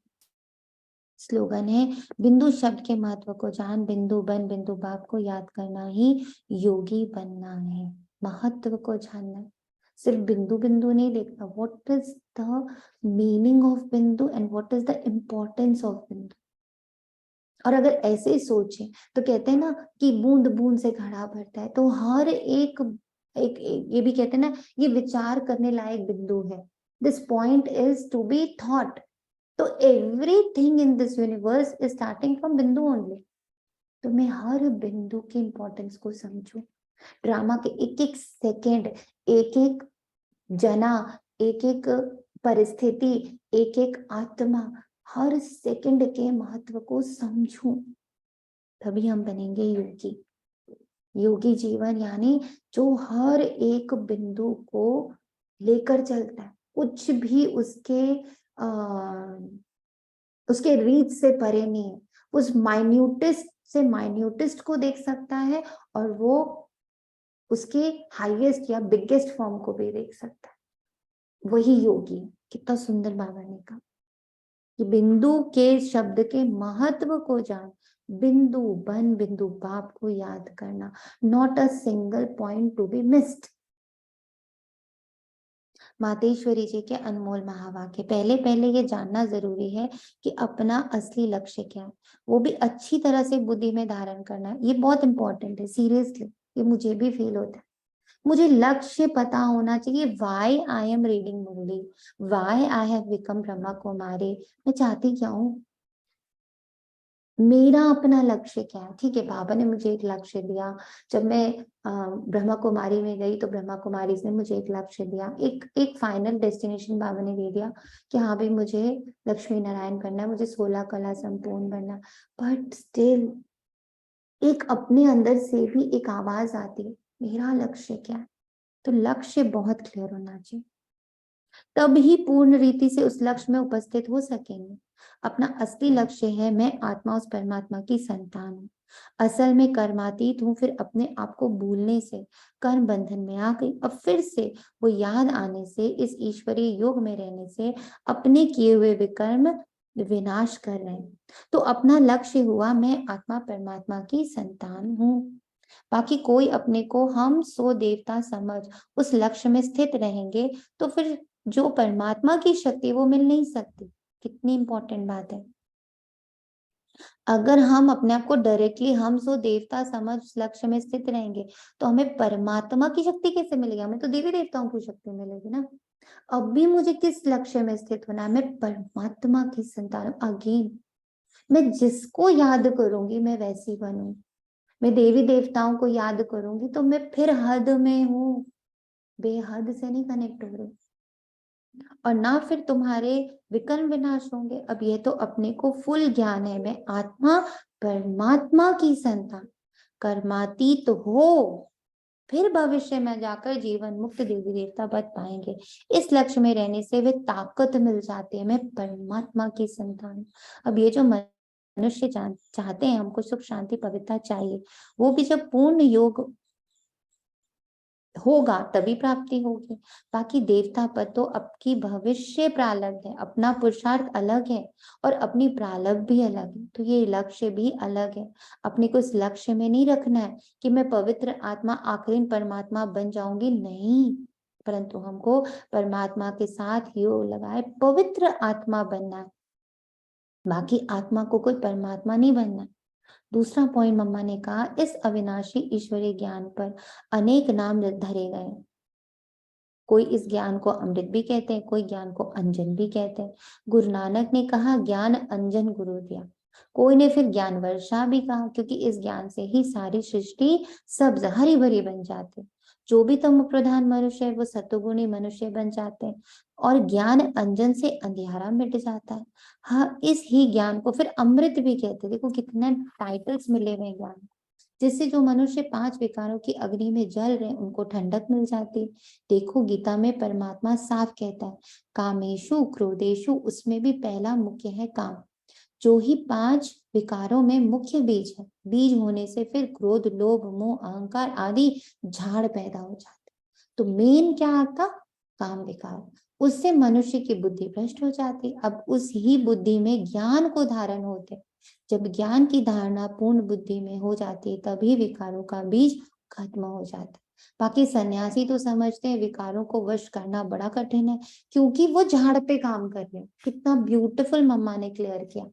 स्लोगन है, बिंदु शब्द के महत्व को जान, बिंदु बन बिंदु बाप को याद करना ही योगी बनना है। महत्व को जानना है, सिर्फ बिंदु बिंदु नहीं देखना। What is the meaning of bindu and what is the importance of bindu. और अगर ऐसे ही सोचें तो कहते हैं ना कि बूंद बूंद से घड़ा भरता है, तो हर एक ये भी कहते हैं ना, ये विचार करने लायक बिंदु है। This point is to be thought. तो everything in this universe is starting from bindu only. तो मैं हर बिंदु की इंपॉर्टेंस को समझूं। ड्रामा के एक एक सेकेंड, एक एक जना, एक एक परिस्थिति, एक एक आत्मा, हर सेकंड के महत्व को समझूं, तभी हम बनेंगे योगी। योगी जीवन यानी जो हर एक बिंदु को लेकर चलता है, कुछ भी उसके रीच से परे नहीं है। उस माइन्यूटेस्ट से माइन्यूटेस्ट को देख सकता है, और वो उसके हाईएस्ट या बिगेस्ट फॉर्म को भी देख सकता है। वही योगी। कितना सुंदर बाबा ने कहा कि बिंदु के शब्द के महत्व को जान, बिंदु बन बिंदु बाप को याद करना, not a single point to be missed. Mateshwari ji के अनमोल महावाक्य। पहले पहले ये जानना जरूरी है कि अपना असली लक्ष्य क्या है, वो भी अच्छी तरह से बुद्धि में धारण करना है। ये बहुत इंपॉर्टेंट है, सीरियसली। ये मुझे भी फील होता है। मुझे लक्ष्य पता होना चाहिए। Why I am reading murli, why I have become Brahma Kumari. मैं चाहती क्या हूँ? मेरा अपना लक्ष्य क्या है? ठीक है, बाबा ने मुझे एक लक्ष्य दिया। जब मैं ब्रह्मा कुमारी में गई तो ब्रह्मा कुमारी ने मुझे एक लक्ष्य दिया, एक एक फाइनल डेस्टिनेशन बाबा ने दे दिया कि हाँ भाई, मुझे लक्ष्मी नारायण बनना है, मुझे 16 कला संपूर्ण बनना। बट स्टिल एक अपने अंदर से भी एक आवाज आती है, मेरा लक्ष्य क्या है? तो लक्ष्य बहुत क्लियर होना चाहिए, तब ही पूर्ण रीति से उस लक्ष्य में उपस्थित हो सकेंगे। अपना असली लक्ष्य है, मैं आत्मा उस परमात्मा की संतान हूँ। असल में कर्मातीत हूँ, फिर अपने आप को भूलने से कर्म बंधन में आ गई। अब फिर से वो याद आने से, इस ईश्वरीय योग में रहने से अपने किए हुए विकर्म विनाश कर रहे हैं। तो अपना लक्ष्य हुआ, मैं आत्मा परमात्मा की संतान हूँ। बाकी कोई अपने को हम सो देवता समझ उस लक्ष्य में स्थित रहेंगे तो फिर जो परमात्मा की शक्ति वो मिल नहीं सकती। कितनी इंपॉर्टेंट बात है। अगर हम अपने आप को डायरेक्टली हम सो देवता समझ लक्ष्य में स्थित रहेंगे तो हमें परमात्मा की शक्ति कैसे मिलेगी? हमें तो देवी देवताओं की शक्ति मिलेगी ना। अब भी मुझे किस लक्ष्य में स्थित होना है? मैं परमात्मा की संतान हूं। अगेन मैं जिसको याद करूंगी मैं वैसी बनूं। मैं देवी देवताओं को याद करूंगी तो मैं फिर हद में हूँ, बेहद से नहीं कनेक्ट हो रही। और ना फिर तुम्हारे विकर्म विनाश होंगे। अब ये तो अपने को फुल ज्ञान है, मैं आत्मा परमात्मा की संतान, कर्मातीत हो, फिर भविष्य में जाकर जीवन मुक्त देवी देवता बन पाएंगे। इस लक्ष्य में रहने से वे ताकत मिल जाती है, मैं परमात्मा की संतान। अब ये जो मनुष्य चाहते हैं, हमको सुख शांति पवित्रता चाहिए, वो भी जब पूर्ण योग होगा तभी प्राप्ति होगी। बाकी देवता पद तो आपकी भविष्य प्रारब्ध है, अपना पुरुषार्थ अलग है और अपनी प्रारब्ध भी अलग है, तो ये लक्ष्य भी अलग है। अपने को इस लक्ष्य में नहीं रखना है कि मैं पवित्र आत्मा आखिरी परमात्मा बन जाऊंगी, नहीं, परंतु हमको परमात्मा के साथ योग लगाए पवित्र आत्मा बनना है। बाकी आत्मा को कोई परमात्मा नहीं बनना। दूसरा पॉइंट मम्मा ने कहा, इस अविनाशी ईश्वरीय ज्ञान पर अनेक नाम धरे गए। कोई इस ज्ञान को अमृत भी कहते हैं, कोई ज्ञान को अंजन भी कहते हैं। गुरु नानक ने कहा ज्ञान अंजन गुरु दिया। कोई ने फिर ज्ञान वर्षा भी कहा, क्योंकि इस ज्ञान से ही सारी सृष्टि सब्ज हरी भरी बन जाती। जो भी तम प्रधान मनुष्य है वो सतुगुणी मनुष्य बन जाते हैं। और ज्ञान अंजन से अंधियारा मिट जाता है। हाँ, इस ही ज्ञान को फिर अमृत भी कहते हैं। देखो कितने टाइटल्स मिले हुए हैं ज्ञान, जिससे जो मनुष्य 5 विकारों की अग्नि में जल रहे उनको ठंडक मिल जाती। देखो गीता में परमात्मा साफ कहता है, कामेशु क्रोधेशु, उसमें भी पहला मुख्य है काम, जो ही 5 विकारों में मुख्य बीज है। बीज होने से फिर क्रोध लोभ मोह अहंकार आदि झाड़ पैदा हो जाते। तो मेन क्या आता? काम विकार। उससे मनुष्य की बुद्धि भ्रष्ट हो जाती। अब उस ही बुद्धि में ज्ञान को धारण होते। जब ज्ञान की धारणा पूर्ण बुद्धि में हो जाती है तभी विकारों का बीज खत्म हो जाता है। बाकी सन्यासी तो समझते हैं विकारों को वश करना बड़ा कठिन है, क्योंकि वो झाड़ पे काम कर रहे हैं। कितना ब्यूटीफुल मम्मा ने क्लियर किया।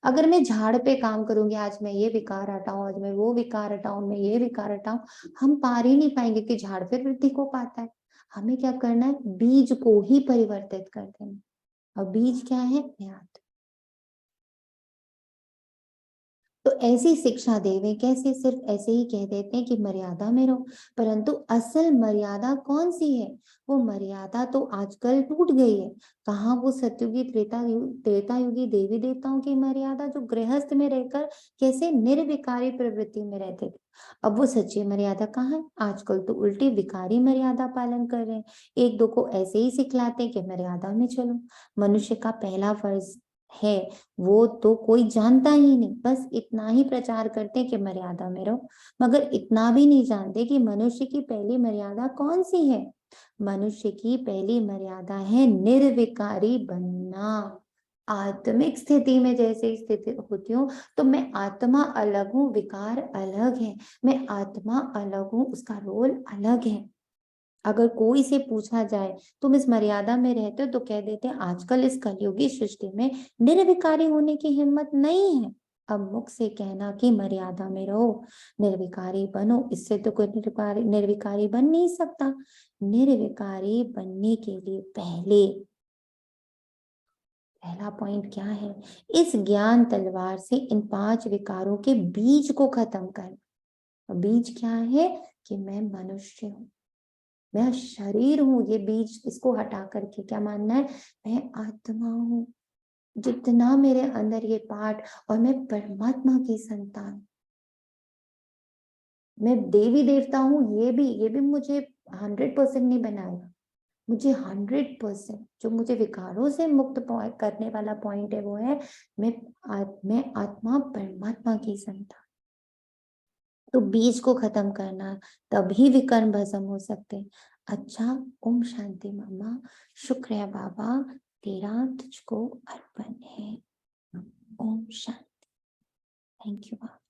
अगर मैं झाड़ पे काम करूंगी, आज मैं ये विकार हटाऊं, आज मैं वो विकार हटाऊं, मैं ये विकार हटाऊं, हम पार ही नहीं पाएंगे कि झाड़ फिर वृद्धि को पाता है। हमें क्या करना है? बीज को ही परिवर्तित कर देना। और बीज क्या है? ज्ञान। तो ऐसी शिक्षा देवे कैसे? सिर्फ ऐसे ही कह देते हैं कि मर्यादा में रहो, परंतु असल मर्यादा कौन सी है? वो मर्यादा तो आजकल टूट गई है। कहाँ वो सतयुगी त्रेता युगी देवी देवताओं की मर्यादा, जो गृहस्थ में रहकर कैसे निर्विकारी प्रवृत्ति में रहते थे। अब वो सच्ची मर्यादा कहाँ है? आजकल तो उल्टी विकारी मर्यादा पालन कर रहे हैं। एक दो को ऐसे ही सिखलाते हैं कि मर्यादा में चलो। मनुष्य का पहला फर्ज है, वो तो कोई जानता ही नहीं, बस इतना ही प्रचार करते हैं कि मर्यादा में रहो, मगर इतना भी नहीं जानते कि मनुष्य की पहली मर्यादा कौन सी है। मनुष्य की पहली मर्यादा है निर्विकारी बनना। आत्मिक स्थिति में जैसे स्थिति होती हूँ तो मैं आत्मा अलग हूँ, विकार अलग है। मैं आत्मा अलग हूँ, उसका रोल अलग है। अगर कोई से पूछा जाए तुम इस मर्यादा में रहते हो तो कह देते हैं आजकल इस कलयुगी सृष्टि में निर्विकारी होने की हिम्मत नहीं है। अब मुख से कहना कि मर्यादा में रहो, निर्विकारी बनो, इससे तो कोई निर्विकारी निर्विकारी बन नहीं सकता। निर्विकारी बनने के लिए पहला पॉइंट क्या है? इस ज्ञान तलवार से इन 5 विकारों के बीज को खत्म करना। बीज क्या है? कि मैं मनुष्य हूँ, मैं शरीर हूँ, ये बीज इसको हटा करके क्या मानना है? मैं आत्मा हूँ, जितना मेरे अंदर ये पार्ट, और मैं परमात्मा की संतान, मैं देवी देवता हूँ, ये भी मुझे 100% नहीं बनाएगा। मुझे 100% जो मुझे विकारों से मुक्त करने वाला पॉइंट है वो है मैं मैं आत्मा परमात्मा की संतान। तो बीज को खत्म करना, तभी विकर्म भस्म हो सकते हैं। अच्छा, ओम शांति मामा, शुक्रिया बाबा, तेरा तुझको अर्पण है। ओम शांति। Thank you Baba.